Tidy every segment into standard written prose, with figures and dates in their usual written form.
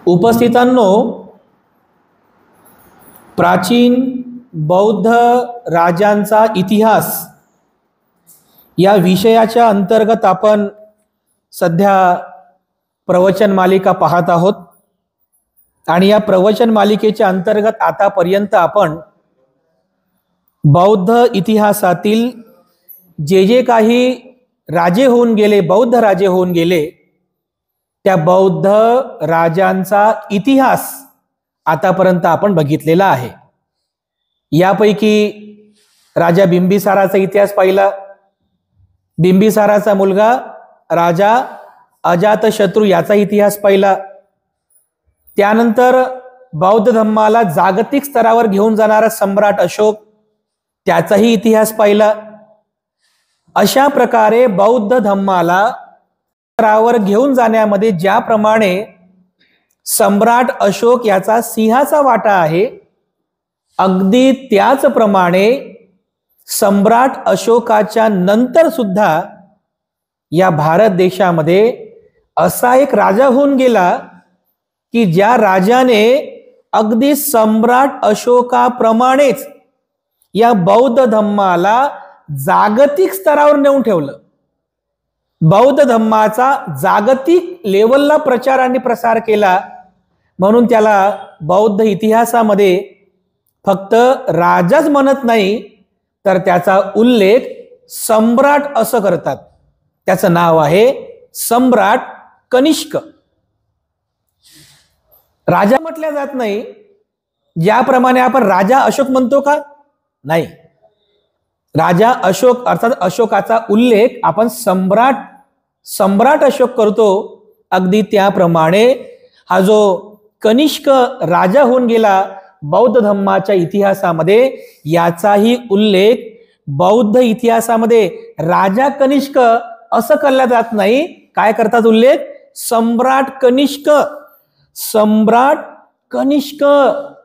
उपस्थितांनो, प्राचीन बौद्ध राजांचा इतिहास या विषयाच्या अंतर्गत आपण सध्या प्रवचन मालिका पाहत आहोत आणि या प्रवचन मालिकेच्या अंतर्गत आतापर्यंत आपण बौद्ध इतिहासातील जे काही राजे होऊन गेले, बौद्ध राजे होऊन गेले, त्या बौद्ध राजांचा इतिहास आतापर्यंत आपण बघितलेला आहे। यापैकी राजा बिंबिसाराचा इतिहास पाहिला। बिंबिसाराचा मुलगा राजा अजातशत्रू याचा इतिहास पाहिला। त्यानंतर बौद्ध धर्माला जागतिक स्तरावर घेऊन जाणारा सम्राट अशोक त्याचाही इतिहास पाहिला। अशा प्रकारे बौद्ध धर्माला स्तरावर घेऊन जाण्यामध्ये ज्याप्रमाणे सम्राट अशोक याचा सिंहाचा वाटा आहे, अगदी त्याचप्रमाणे सम्राट अशोकाच्या नंतर सुद्धा या भारत देशामध्ये असा एक राजा होऊन गेला की ज्या राजाने अगदी सम्राट अशोकाप्रमाणेच या बौद्ध धर्माला जागतिक स्तरावर नेऊन ठेवलं। बौद्ध धर्माचा जागतिक लेवलला प्रचार आणि प्रसार केला, म्हणून त्याला बौद्ध इतिहासामध्ये फक्त राजाच म्हणत नाही तर त्याचा उल्लेख सम्राट असं करतात। त्याचं नाव आहे सम्राट कनिष्क। राजा म्हटल्या जात नाही, ज्याप्रमाणे आपण राजा अशोक म्हणतो का, नाही। राजा अशोक अर्थात अशोकाचा उल्लेख आपण सम्राट अशोक करतो। अगदी त्याप्रमाणे हा जो कनिष्क राजा होऊन गेला बौद्ध धर्माच्या इतिहासामध्ये, याचाही उल्लेख बौद्ध इतिहासामध्ये राजा कनिष्क असं केला जात नाही। काय करतात उल्लेख? सम्राट कनिष्क। सम्राट कनिष्क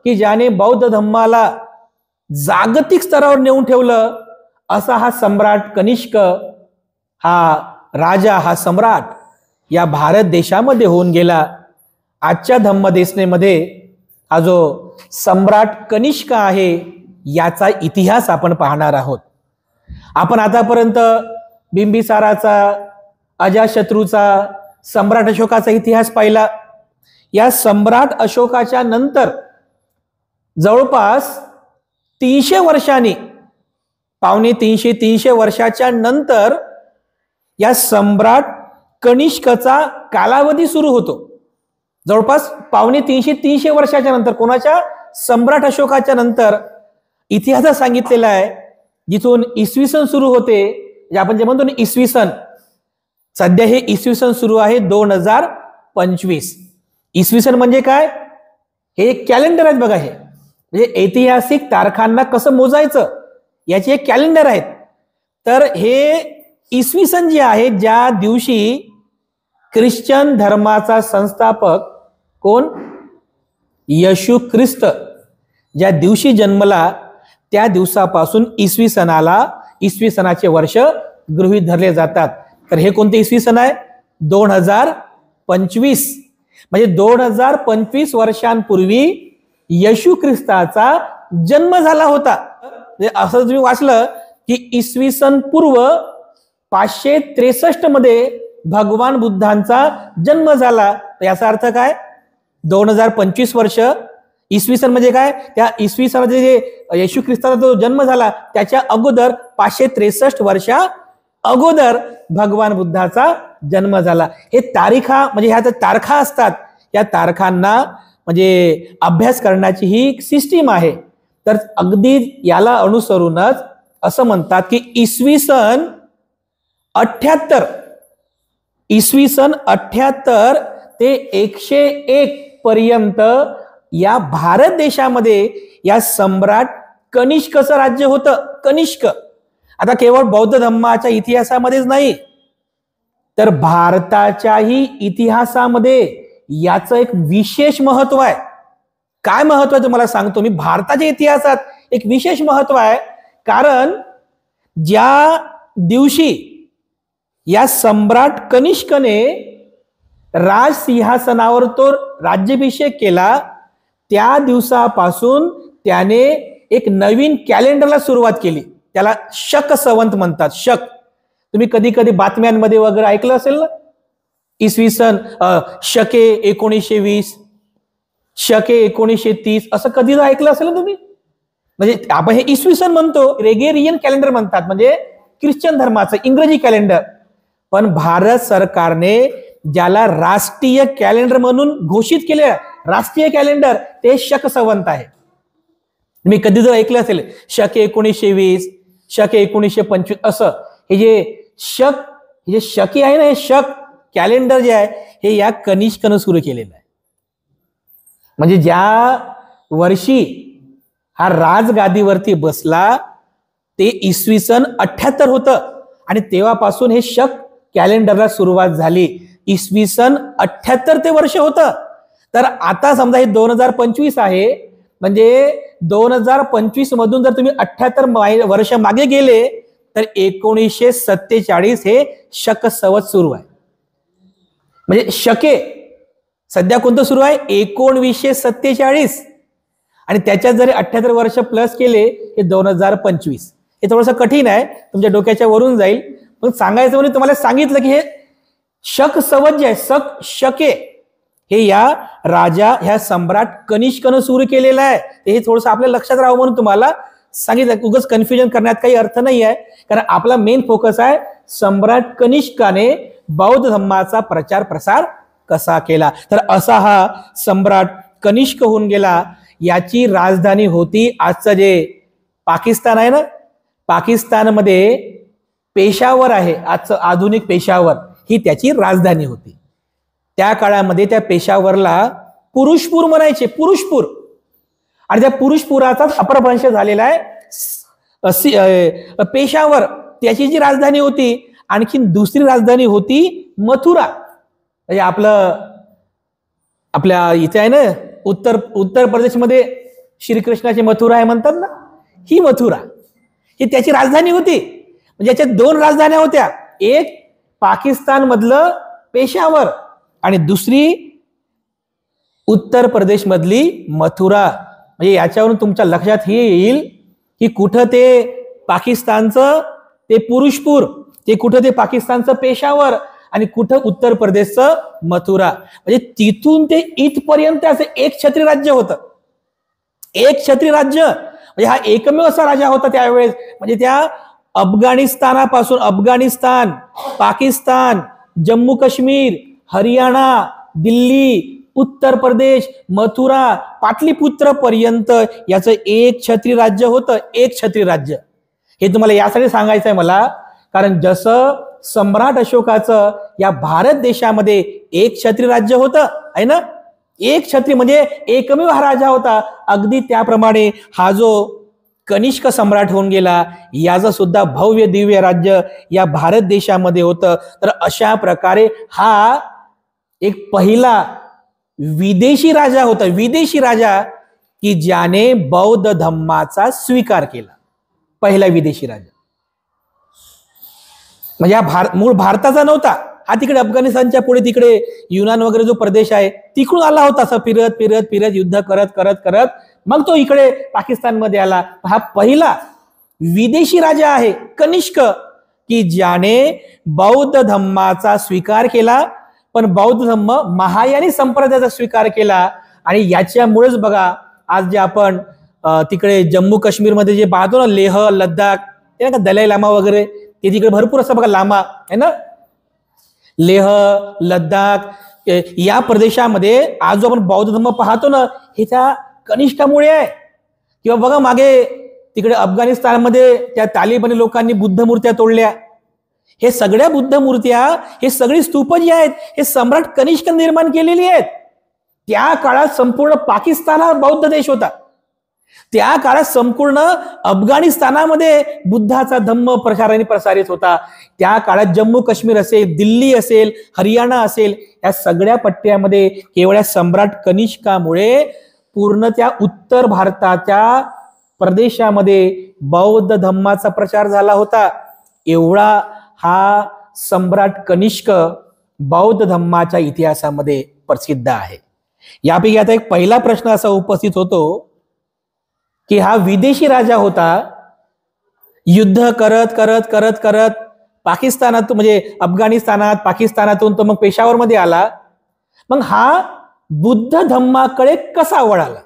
की ज्याने बौद्ध धर्माला जागतिक स्तरावर नेऊन ठेवलं, असा हा सम्राट कनिष्क, हा राजा, हा सम्राट या भारत देशामध्ये होऊन गेला। आजच्या धम्मदेशनेमध्ये हा जो सम्राट कनिष्क आहे याचा इतिहास आपण पाहणार आहोत। आपण आतापर्यंत बिंबिसाराचा, अजातशत्रूचा, सम्राट अशोकाचा इतिहास पाहिला। या सम्राट अशोकाच्या नंतर जवळपास 300 वर्षांनी, पावणे 300 वर्षाच्या नंतर या सम्राट कनिष्कचा कालावधी सुरू होतो। जवळपास पावणे 300 वर्षाच्या नंतर, कोणाच्या? सम्राट अशोकाच्या नंतर इतिहासात सांगितलेला आहे, जिथून इसवी सन सुरू होते, आपण जे म्हणतो ना इसवी सन, सध्या हे इसवी सन सुरू आहे 2025। इसवी सन म्हणजे काय? हे एक कॅलेंडर आहे बघा। हे म्हणजे ऐतिहासिक तारखांना कसं मोजायचं याचे एक कॅलेंडर आहेत। तर हे इसवी सन जे आहे, ज्या दिवशी ख्रिश्चन धर्माचा संस्थापक कोण? येशू ख्रिस्त ज्या दिवशी जन्मला, त्या दिवसापासून इसवी सनाचे वर्ष गृहीत धरले जातात। तर हे कोणते इसवी सन आहे? 2025। म्हणजे 2025 वर्षांपूर्वी येशू ख्रिस्ताचा जन्म झाला होता। असं तुम्ही वाचलं की इसवी सन पूर्व 563 मध्ये भगवान बुद्धांचा जन्म झाला। याचा अर्थ काय? 2025 वर्ष। इसवी सन म्हणजे काय? त्या इसवी सनाचे जे येशू ख्रिस्ताचा जो जन्म झाला त्याच्या अगोदर 563 वर्षा अगोदर भगवान बुद्धाचा जन्म झाला। हे तारीखा म्हणजे ह्या तारखा असतात, या तारखांना म्हणजे अभ्यास करण्याची ही सिस्टीम आहे। तर अगदी याला अनुसरूनच असं म्हणतात की इसवी सन 78 ते 101 पर्यंत या भारत देशामध्ये या सम्राट कनिष्कचं राज्य होतं। कनिष्क आता केवळ बौद्ध धर्माच्या इतिहासामध्येच नाही, तर भारताच्याही इतिहासामध्ये याचं एक विशेष महत्व आहे। काय महत्व आहे तुम्हाला सांगतो मी। भारताच्या इतिहासात एक विशेष महत्व आहे, कारण ज्या दिवशी या सम्राट कनिष्कने राज सिंहासनावर तो राज्याभिषेक केला त्या दिवसापासून त्याने एक नवीन कॅलेंडरला सुरुवात केली. त्याला शक संवत म्हणतात. शक तुम्ही कधी कधी बातम्यांमध्ये वगैरे ऐकलं असेल ना, इसवी सन शके 1920, शके 1930 असं कधी ऐकलं असेल ना तुम्ही. म्हणजे आपण हे इसवी सन म्हणतो, ग्रेगोरियन कॅलेंडर म्हणतात, म्हणजे ख्रिश्चन धर्माचं इंग्रजी कॅलेंडर. पण भारत सरकारने ज्याला राष्ट्रीय कॅलेंडर म्हणून घोषित केले, राष्ट्रीय कॅलेंडर, ते शक संवत आहे. मी कधी जर ऐकलं असेल शके 1920, शके 1925 असं, हे जे शके आहे ना, हे शक कॅलेंडर जे आहे हे या कनिष्कनं सुरू केलेलं आहे. म्हणजे ज्या वर्षी हा राजगादीवरती बसला ते इसवी सन 78 होतं आणि तेव्हापासून हे शक कॅलेंडरला सुरुवात झाली. इसवी सन 78 ते वर्ष होतं. तर आता समजा हे 2025 आहे, म्हणजे 2025 मधून जर तुम्ही 78 वर्ष मागे गेले तर 1947 हे शक संवत सुरू आहे. म्हणजे शके सध्या कोणतं सुरू आहे, 1947, आणि त्याच्यात जरी 78 वर्ष प्लस केले हे 2025. हे थोडंसं कठीण आहे, तुमच्या डोक्याच्या वरून जाईल, पण सांगायचं म्हणजे तुम्हाला सांगितलं की हे शक संवत जे आहे, शके, हे या राजा, ह्या सम्राट कनिष्कनं सुरू केलेलं आहे. हे थोडंसं आपल्या लक्षात राहावं म्हणून तुम्हाला सांगितलं. उगाच कन्फ्युजन करण्यात काही अर्थ नाही आहे, कारण आपला मेन फोकस आहे सम्राट कनिष्काने बौद्ध धर्माचा प्रचार प्रसार कसा केला. तर असा हा सम्राट कनिष्क होऊन गेला. याची राजधानी होती आजचं जे पाकिस्तान आहे ना, पाकिस्तानमध्ये पेशावर आहे, आजचं आधुनिक पेशावर, ही त्याची राजधानी होती. त्या काळामध्ये त्या पेशावरला पुरुषपूर म्हणायचे, पुरुषपूर, आणि त्या पुरुषपुराचाच अपभ्रंश झालेला आहे पेशावर, त्याची जी राजधानी होती. आणखीन दुसरी राजधानी होती मथुरा. म्हणजे आपल्या इथे आहे ना, उत्तर प्रदेशमध्ये श्रीकृष्णाची मथुरा आहे म्हणतात ना, ही मथुरा, ही त्याची राजधानी होती. म्हणजे याच्यात 2 राजधान्या होत्या, एक पाकिस्तान मधलं पेशावर आणि दुसरी उत्तर प्रदेश मधली मथुरा. म्हणजे याच्यावरून तुमच्या लक्षात हे येईल की कुठं ते पाकिस्तानचं ते पुरुषपूर, ते कुठं ते पाकिस्तानचं पेशावर, आणि कुठं उत्तर प्रदेशचं मथुरा. म्हणजे तिथून ते इथपर्यंत असं एक छत्री राज्य होतं, एक छत्री राज्य. म्हणजे हा एकमेव असा राजा होता त्यावेळेस. म्हणजे त्या अफगाणिस्तानापासून, अफगाणिस्तान, पाकिस्तान, जम्मू काश्मीर, हरियाणा, दिल्ली, उत्तर प्रदेश, मथुरा, पाटलीपुत्र पर्यंत याचं एक छत्री राज्य होतं, एक छत्री राज्य. हे तुम्हाला यासाठी सांगायचं आहे मला, कारण जसं सम्राट अशोकाचं या भारत देशामध्ये एक छत्री राज्य होतं आहे ना, एक छत्री म्हणजे एकमेव हा राजा होता, अगदी त्याप्रमाणे हा जो कनिष्क सम्राट होऊन गेला, याचं सुद्धा भव्य दिव्य राज्य या भारत देशामध्ये होतं. तर अशा प्रकारे हा एक पहिला विदेशी राजा होता, विदेशी राजा की ज्याने बौद्ध धम्माचा स्वीकार केला, पहिला विदेशी राजा. म्हणजे हा मूळ भारताचा नव्हता, हा तिकडे अफगाणिस्तानच्या पुढे तिकडे युनान वगैरे जो प्रदेश आहे तिकडून आला होता. असं फिरत फिरत फिरत युद्ध करत करत करत मग तो इकडे पाकिस्तानमध्ये आला. हा पहिला विदेशी राजा आहे कनिष्क की ज्याने बौद्ध धम्माचा स्वीकार केला, पण बौद्ध धम्म महायानी संप्रदायाचा स्वीकार केला. आणि याच्यामुळेच बघा आज जे आपण तिकडे जम्मू काश्मीर मध्ये जे पाहतो ना, लेह, लद्दाख, ते ना दलाई लामा वगैरे, ते तिकडे भरपूर असं बघा लामा आहे ना, लेह, लद्दाख या प्रदेशामध्ये आज जो आपण बौद्ध धर्म पाहतो ना, हे त्या कनिष्कामुळे आहे. किंवा बघा मागे तिकडे अफगाणिस्तानमध्ये त्या तालिबानी लोकांनी बुद्ध मूर्त्या तोडल्या. हे सगळ्या बुद्ध मूर्त्या, हे सगळी स्तूप जी आहेत, हे सम्राट कनिष्क निर्माण केलेली आहेत. त्या काळात संपूर्ण पाकिस्तान हा बौद्ध देश होता. त्या काळात संपूर्ण अफगाणिस्तानामध्ये बुद्धाचा धम्म प्रचाराने प्रसारित होता. त्या काळात जम्मू काश्मीर असेल, दिल्ली असेल, हरियाणा असेल, या सगळ्या पट्ट्यामध्ये केवळ सम्राट कनिष्कामुळे पूर्ण त्या उत्तर भारताच्या प्रदेशामध्ये बौद्ध धम्माचा प्रचार झाला होता. एवढा हा सम्राट कनिष्क बौद्ध धम्माच्या इतिहासामध्ये प्रसिद्ध आहे. यापैकी आता एक पहिला प्रश्न असा उपस्थित होतो की हा विदेशी राजा होता, युद्ध करत करत करत करत पाकिस्तानात म्हणजे अफगाणिस्तानात पाकिस्तानातून तो मग पेशावरमध्ये आला. मग हा बुद्ध धम्माकडे कसा वळाला,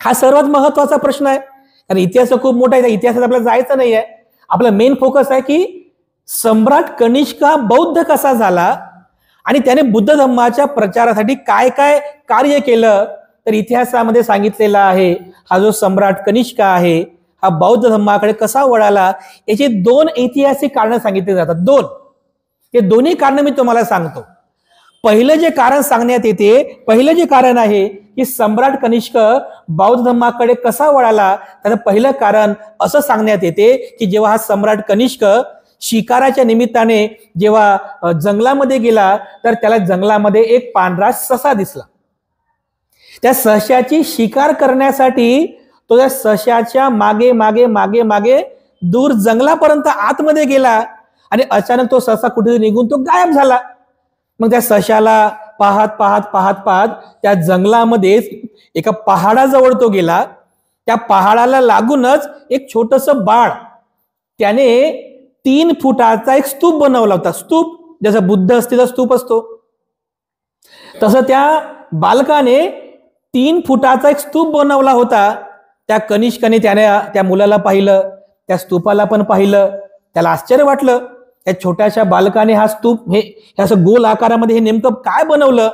हा सर्वात महत्वाचा प्रश्न आहे. कारण इतिहास खूप मोठा आहे, इतिहासात आपल्याला जायचं नाही आहे. आपला मेन फोकस आहे की सम्राट कनिष्क बौद्ध कसा झाला आणि त्याने बुद्ध धम्माच्या प्रचारासाठी काय काय कार्य केलं. तर इतिहासामध्ये सांगितलेलं आहे हा जो सम्राट कनिष्क आहे हा बौद्ध धम्माकडे कसा वळाला, याची 2 ऐतिहासिक कारण सांगितली जातात. 2 हे दोन्ही कारण मी तुम्हाला सांगतो. पहिलं जे कारण सांगण्यात येते, पहिलं जे कारण आहे की सम्राट कनिष्क बौद्ध धम्माकडे कसा वळाला, त्याचं पहिलं कारण असं सांगण्यात येते की जेव्हा हा सम्राट कनिष्क शिकाराच्या निमित्ताने जेव्हा जंगलामध्ये गेला तर त्याला जंगलामध्ये एक पांढरा ससा दिसला. त्या सश्याची शिकार करण्यासाठी तो त्या सश्याच्या मागे मागे मागे मागे दूर जंगलापर्यंत आतमध्ये गेला आणि अचानक तो ससा कुठे निघून तो गायब झाला. मग त्या सश्याला पाहत पाहत पाहत पाहत त्या जंगलामध्येच एका पहाडाजवळ तो गेला. त्या पहाडाला लागूनच एक छोटस बाळ, त्याने 3 फुटाचा एक स्तूप बनवला होता. स्तूप जसं बुद्ध असलेला स्तूप असतो तसं त्या बालकाने 3 फुटाचा एक स्तूप बनवला होता. त्या कनिष्काने त्याने त्या मुलाला पाहिलं, त्या स्तूपाला पण पाहिलं. त्याला आश्चर्य वाटलं, या छोट्याशा बालकाने हा स्तूप हे असं गोल आकारामध्ये हे नेमकं काय बनवलं.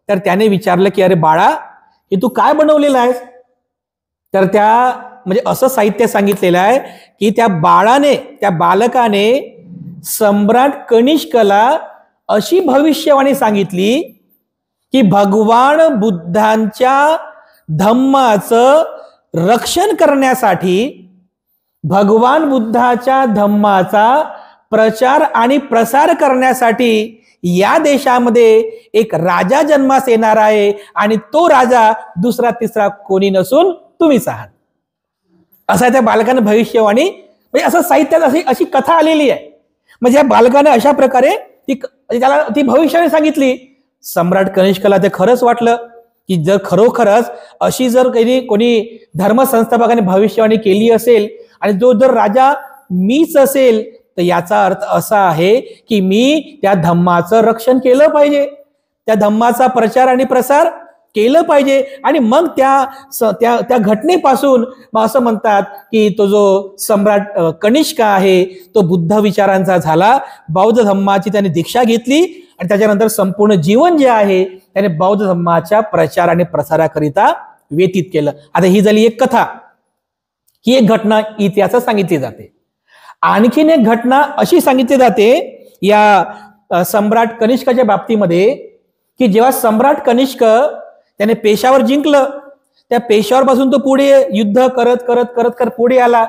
तर त्याने विचारलं की अरे बाळा, हे तू काय बनवलेलं आहेस. तर त्या म्हणजे असं साहित्य सांगितलेलं आहे की त्या बालकाने सम्राट कनिष्कला अशी भविष्यवाणी सांगितली की भगवान बुद्धांच्या धम्माचं रक्षण करण्यासाठी, भगवान बुद्धाच्या धम्माचा प्रचार आणि प्रसार करण्यासाठी या देशामध्ये एक राजा जन्मास येणार आहे आणि तो राजा दुसरा तिसरा कोणी नसून तुम्हीच आहात. असा त्या बालकाने भविष्यवाणी म्हणजे असं साहित्यात अशी कथा आलेली आहे. म्हणजे या बालकाने अशा प्रकारे त्याला ती भविष्यवाणी सांगितली. सम्राट कनिष्कला ते खरंच वाटलं की जर खरोखरच अशी जर कोणी धर्मसंस्थापकाने भविष्यवाणी केली असेल आणि जो जर राजा मीच असेल तर याचा अर्थ असा आहे की मी त्या धम्माचं रक्षण केलं पाहिजे, त्या धम्माचा प्रचार आणि प्रसार केलं पाहिजे. आणि मग त्या घटनेपासून असं म्हणतात की तो जो सम्राट कनिष्क आहे तो बुद्ध विचारांचा झाला, बौद्ध धम्माची त्याने दीक्षा घेतली आणि त्याच्यानंतर संपूर्ण जीवन जे आहे त्याने बौद्ध धम्माच्या प्रचार आणि प्रसाराकरिता व्यतीत केलं. आता ही झाली एक कथा, ही एक घटना इतिहासात सांगितली जाते. आणखीन एक घटना अशी सांगितली जाते या सम्राट कनिष्काच्या बाबतीमध्ये की जेव्हा सम्राट कनिष्क त्याने पेशावर जिंकलं, त्या पेशावर पासून तो पुढे युद्ध करत करत करत करत पुढे आला.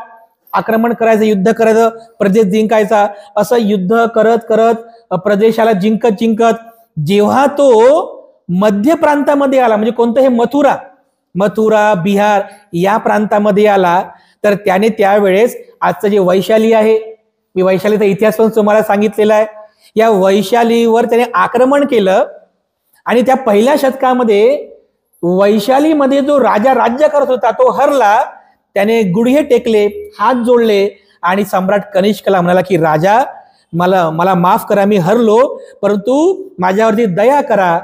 आक्रमण करायचं, युद्ध करायचं, प्रदेश जिंकायचा, असं युद्ध करत करत प्रदेशाला जिंकत जिंकत जेव्हा तो मध्य प्रांतामध्ये आला, म्हणजे कोणतं हे मथुरा बिहार या प्रांतामध्ये आला, तर त्याने त्यावेळेस आजचं जे वैशाली आहे, मी वैशालीचा इतिहास पण तुम्हाला सांगितलेला आहे, या वैशालीवर त्याने आक्रमण केलं. आणि त्या पहिल्या शतकामध्ये वैशालीमध्ये जो राजा राज्य करत होता तो हरला. त्याने गुडघे टेकले, हात जोडले आणि सम्राट कनिष्कला म्हणाला की राजा, मला माफ करा, मी हरलो, परंतु माझ्यावरती दया करा,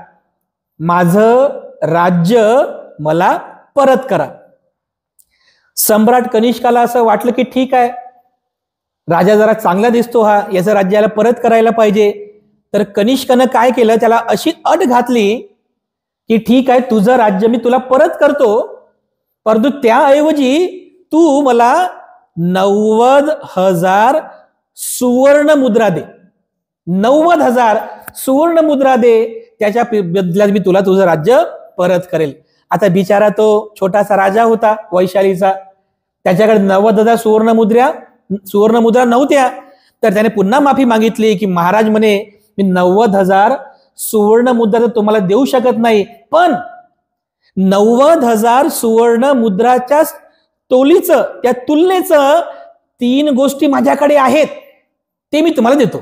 माझं राज्य मला परत करा. सम्राट कनिष्काला असं वाटलं की ठीक आहे, राजा जरा चांगला दिसतो हा, याचं राज्याला परत करायला पाहिजे. तर कनिष्कनं काय केलं, त्याला अशी अट घातली की ठीक आहे, तुझं राज्य मी तुला परत करतो, परंतु त्याऐवजी तू मला 90,000 सुवर्ण मुद्रा दे, 90,000 सुवर्ण मुद्रा दे, त्याच्या बदल्यात मी तुला तुझं राज्य परत करेल. आता बिचारा तो छोटासा राजा होता वैशालीचा, त्याच्याकडे 90,000 सुवर्ण मुद्रा नव्हत्या. तर त्याने पुन्हा माफी मागितली की महाराज म्हणे, मी 90,000 सुवर्ण मुद्रा तर तुम्हाला देऊ शकत नाही, पण 90,000 सुवर्ण मुद्राच्या तोलीचं, त्या तुलनेचं 3 गोष्टी माझ्याकडे आहेत, ते मी तुम्हाला देतो.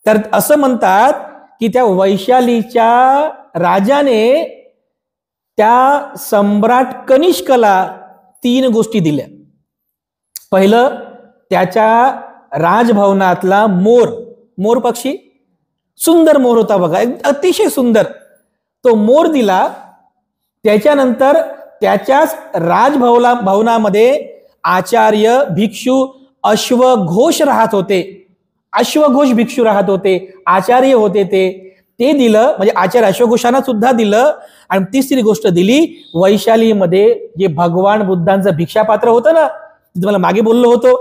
तर असं म्हणतात की त्या वैशालीच्या राजाने त्या सम्राट कनिष्कला 3 गोष्टी दिल्या. पहिलं, त्याच्या राजभवनातला मोर पक्षी, सुंदर मोर होता बघा, अतिशय सुंदर, तो मोर दिला. त्याच्यानंतर त्याच्याच भवनामध्ये आचार्य भिक्षू अश्वघोष राहत होते. अश्वघोष भिक्षू राहत होते, आचार्य होते ते दिलं, म्हणजे आचार्य अश्वघोषांना सुद्धा दिलं. आणि तिसरी गोष्ट दिली, वैशालीमध्ये जे भगवान बुद्धांचं भिक्षापात्र होतं ना, तुम्हाला मागे बोललो होतो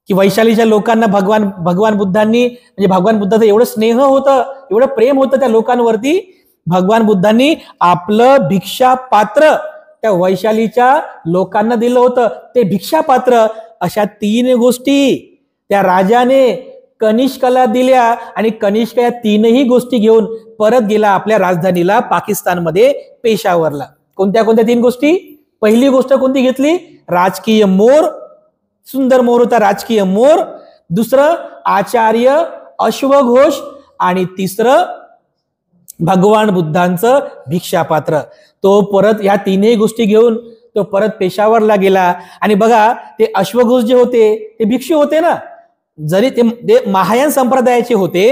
की वैशालीच्या लोकांना भगवान बुद्धांनी, म्हणजे भगवान बुद्धाचं एवढं स्नेह होतं, एवढं प्रेम होतं त्या लोकांवरती, भगवान बुद्धांनी आपलं भिक्षापात्र त्या वैशालीच्या लोकांना दिलं होतं. ते भिक्षापात्र, अशा 3 गोष्टी त्या राजाने कनिष्कला दिल्या. आणि कनिष्क या 3ही गोष्टी घेऊन परत गेला आपल्या राजधानीला, पाकिस्तानमध्ये, पेशावरला. कोणत्या 3 गोष्टी? पहिली गोष्ट कोणती घेतली? राजकीय मोर, सुंदर मोर होता, राजकीय मोर. दुसरं आचार्य अश्वघोष. आणि तिसरं भगवान बुद्धांचं भिक्षापात्र. तो परत या 3ही गोष्टी घेऊन तो परत पेशावरला गेला. आणि बघा, ते अश्वघोष जे होते ते भिक्षू होते ना, जरी ते महायान संप्रदायाचे होते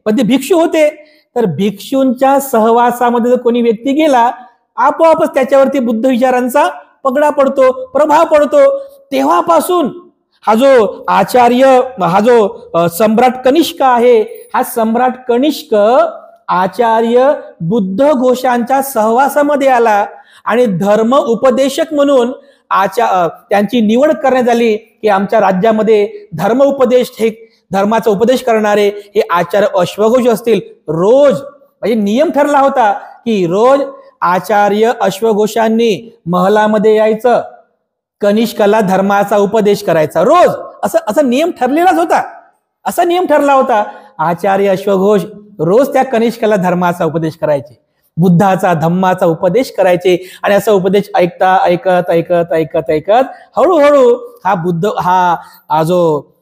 पण ते भिक्षू होते. तर भिक्षूंच्या सहवासामध्ये जर कोणी व्यक्ती गेला, आपोआपच त्याच्यावरती बुद्ध विचारांचा पगडा पडतो, प्रभाव पडतो. तेव्हापासून हा जो आचार्य, हा जो सम्राट कनिष्क आहे, हा सम्राट कनिष्क आचार्य बुद्ध घोषांच्या सहवासामध्ये आला आणि धर्म उपदेशक म्हणून त्यांची निवड करण्यात आली की आमच्या राज्यामध्ये धर्म उपदेश, हे धर्माचा उपदेश करणारे हे आचार्य अश्वघोष असतील. रोज, म्हणजे नियम ठरला होता की रोज आचार्य अश्वघोषांनी महलामध्ये यायचं, कनिष्कला धर्माचा उपदेश करायचा रोज. असा नियम ठरलेलाच होता, असा नियम ठरला होता. आचार्य अश्वघोष रोज त्या कनिष्कला धर्माचा उपदेश करायचे, बुद्धाचा धम्माचा उपदेश करायचे. आणि असा उपदेश ऐकत हळूहळू हा जो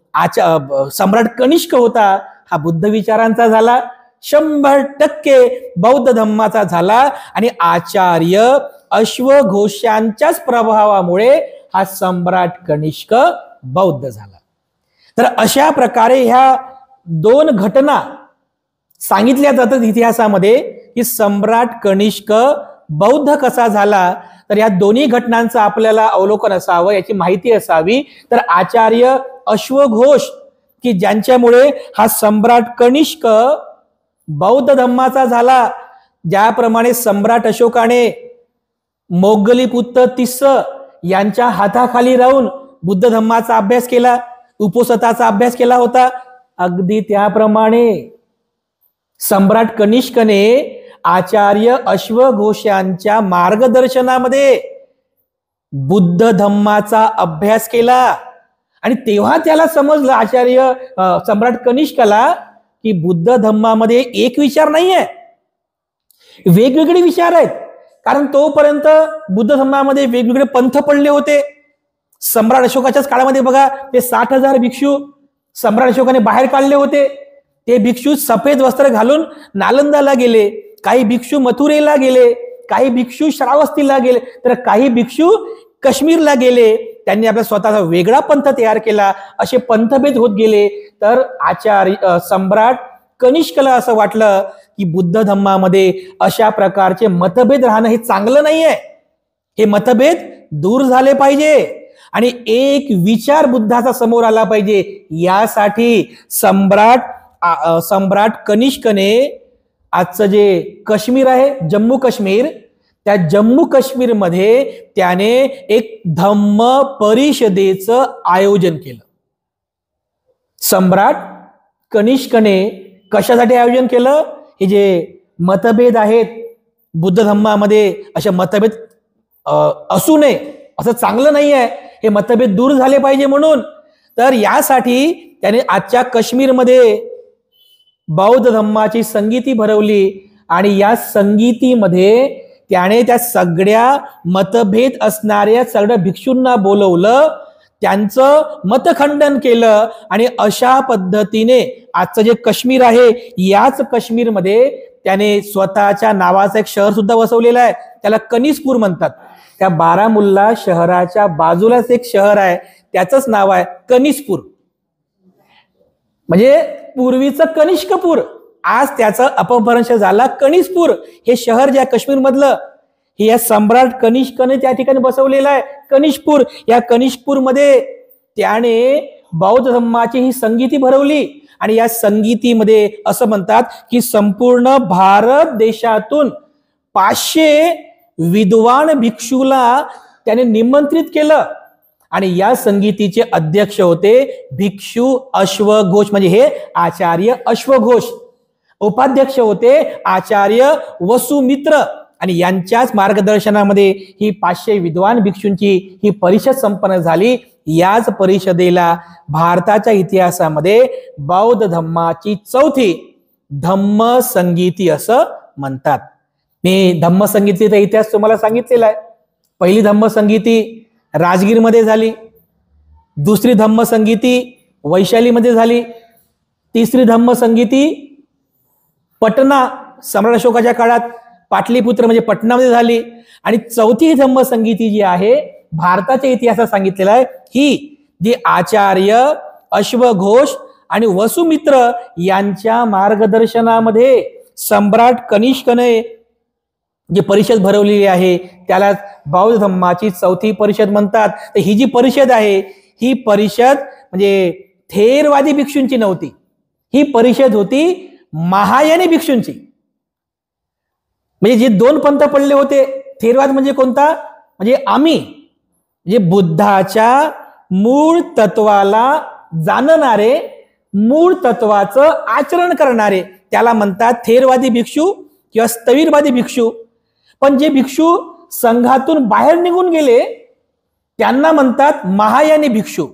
सम्राट कनिष्क होता, हा बुद्ध विचारांचा झाला, 100% बौद्ध धम्माचा झाला. आणि आचार्य अश्वघोषांच्याच प्रभावामुळे हा सम्राट कनिष्क बौद्ध झाला. तर अशा प्रकारे ह्या 2 घटना सांगितल्या जातात इतिहासामध्ये की सम्राट कनिष्क बौद्ध कसा झाला. तर या दोन्ही घटनांचं आपल्याला अवलोकन असावं, याची माहिती असावी. तर आचार्य अश्वघोष की ज्यांच्यामुळे हा सम्राट कनिष्क बौद्ध धम्माचा झाला, ज्याप्रमाणे सम्राट अशोकाने मोगली पुत्र तिस्स यांच्या हाताखाली राहून बुद्ध धम्माचा अभ्यास केला, उपोसताचा अभ्यास केला होता, अगदी त्याप्रमाणे सम्राट कनिष्कने आचार्य अश्वघोषांच्या मार्गदर्शनामध्ये बुद्ध धम्माचा अभ्यास केला. आणि तेव्हा त्याला समजलं, आचार्य सम्राट कनिष्कला, की बुद्ध धम्मामध्ये एक विचार नाहीये, वेगवेगळे विचार आहेत. कारण तोपर्यंत बुद्ध धम्मामध्ये वेगवेगळे पंथ पडले होते. सम्राट अशोकाच्याच काळामध्ये बघा, ते 60,000 भिक्षू सम्राट अशोकाने बाहेर काढले होते. ते भिक्षू सफेद वस्त्र घालून नालंदाला गेले, काही भिक्षू मथुरेला गेले, काही भिक्षू श्रावस्तीला गेले, तर काही भिक्षू काश्मीरला गेले. त्यांनी आपला स्वतःचा वेगळा पंथ तयार केला. असे पंथभेद होत गेले. तर आचार्य सम्राट कनिष्कला असं वाटलं की बुद्ध धम्मामध्ये अशा प्रकारचे मतभेद राहणं हे चांगलं नाहीये, हे मतभेद दूर झाले पाहिजे आणि एक विचार बुद्धाचा समोर आला पाहिजे. यासाठी सम्राट कनिष्कने आजचं जे काश्मीर आहे, जम्मू काश्मीर, त्या जम्मू काश्मीर मध्ये त्याने एक धम्म परिषदेचं आयोजन केलं. सम्राट कनिष्कने कशासाठी आयोजन केलं? हे जे मतभेद आहेत बुद्ध धम्मामध्ये, अशा मतभेद असू नये, असं चांगलं नाही आहे, हे मतभेद दूर झाले पाहिजे म्हणून. तर यासाठी त्याने आजच्या काश्मीरमध्ये बौद्ध धम्माची संगीती भरवली आणि या संगीतीमध्ये त्याने त्या सगळ्या मतभेद असणाऱ्या सगळ्या भिक्षूंना बोलवलं. त्यांचं मतखंडन केलं आणि अशा पद्धतीने आजचं जे काश्मीर आहे याच काश्मीरमध्ये त्याने स्वतःच्या नावाचं एक शहर सुद्धा वसवलेलं आहे, त्याला कनिजपूर म्हणतात. त्या बारामुल्ला शहराच्या बाजूलाच एक शहर आहे, त्याचंच नाव आहे कनिजपूर. म्हणजे पूर्वीचं कनिष्कपूर, आज त्याचं अपभ्रंश झाला कनिजपूर. हे शहर जे काश्मीर मधलं, हे या सम्राट कनिष्कने त्या ठिकाणी बसवलेलं आहे कनिष्कपूर. या कनिष्कपूरमध्ये त्याने बौद्ध धर्माची ही संगीती भरवली आणि या संगीतीमध्ये असं म्हणतात की संपूर्ण भारत देशातून 500 विद्वान भिक्षूला त्याने निमंत्रित केलं आणि या संगीतीचे अध्यक्ष होते भिक्षू अश्वघोष, म्हणजे हे आचार्य अश्वघोष. उपाध्यक्ष होते आचार्य वसुमित्र आणि यांच्याच मार्गदर्शनामध्ये ही 500 विद्वान भिक्षूंची ही परिषद संपन्न झाली. याच परिषदेला भारताच्या इतिहासामध्ये बौद्ध धम्माची चौथी धम्म संगीती असं म्हणतात. मी धम्म संगीतीचा इतिहास तुम्हाला सांगितलेला आहे. पहिली धम्म संगीती राजगीरमध्ये झाली, दुसरी धम्म संगीती वैशालीमध्ये झाली, तिसरी धम्म संगीती पटना सम्राट अशोकाच्या काळात पाटलीपुत्र म्हणजे पटनामध्ये झाली आणि चौथी धम्म संगीती जी आहे भारताच्या इतिहासात सांगितलेलं आहे, ही जी आचार्य अश्वघोष आणि वसुमित्र यांच्या मार्गदर्शनामध्ये सम्राट कनिष्कने जी परिषद भरवलेली आहे त्याला बौद्ध धम्माची चौथी परिषद म्हणतात. तर ही जी परिषद आहे ही परिषद म्हणजे थेरवादी भिक्षूंची नव्हती, ही परिषद होती महायानी भिक्षूंची. म्हणजे जे दोन पंथ पडले होते, थेरवाद म्हणजे कोणता, म्हणजे आम्ही म्हणजे बुद्धाच्या मूळ तत्वाला जाणणारे, मूळ तत्वाचं आचरण करणारे, त्याला म्हणतात थेरवादी भिक्षू किंवा स्थविरवादी भिक्षू. पण जे भिक्षू संघातून बाहेर निघून गेले त्यांना म्हणतात महायानी भिक्षू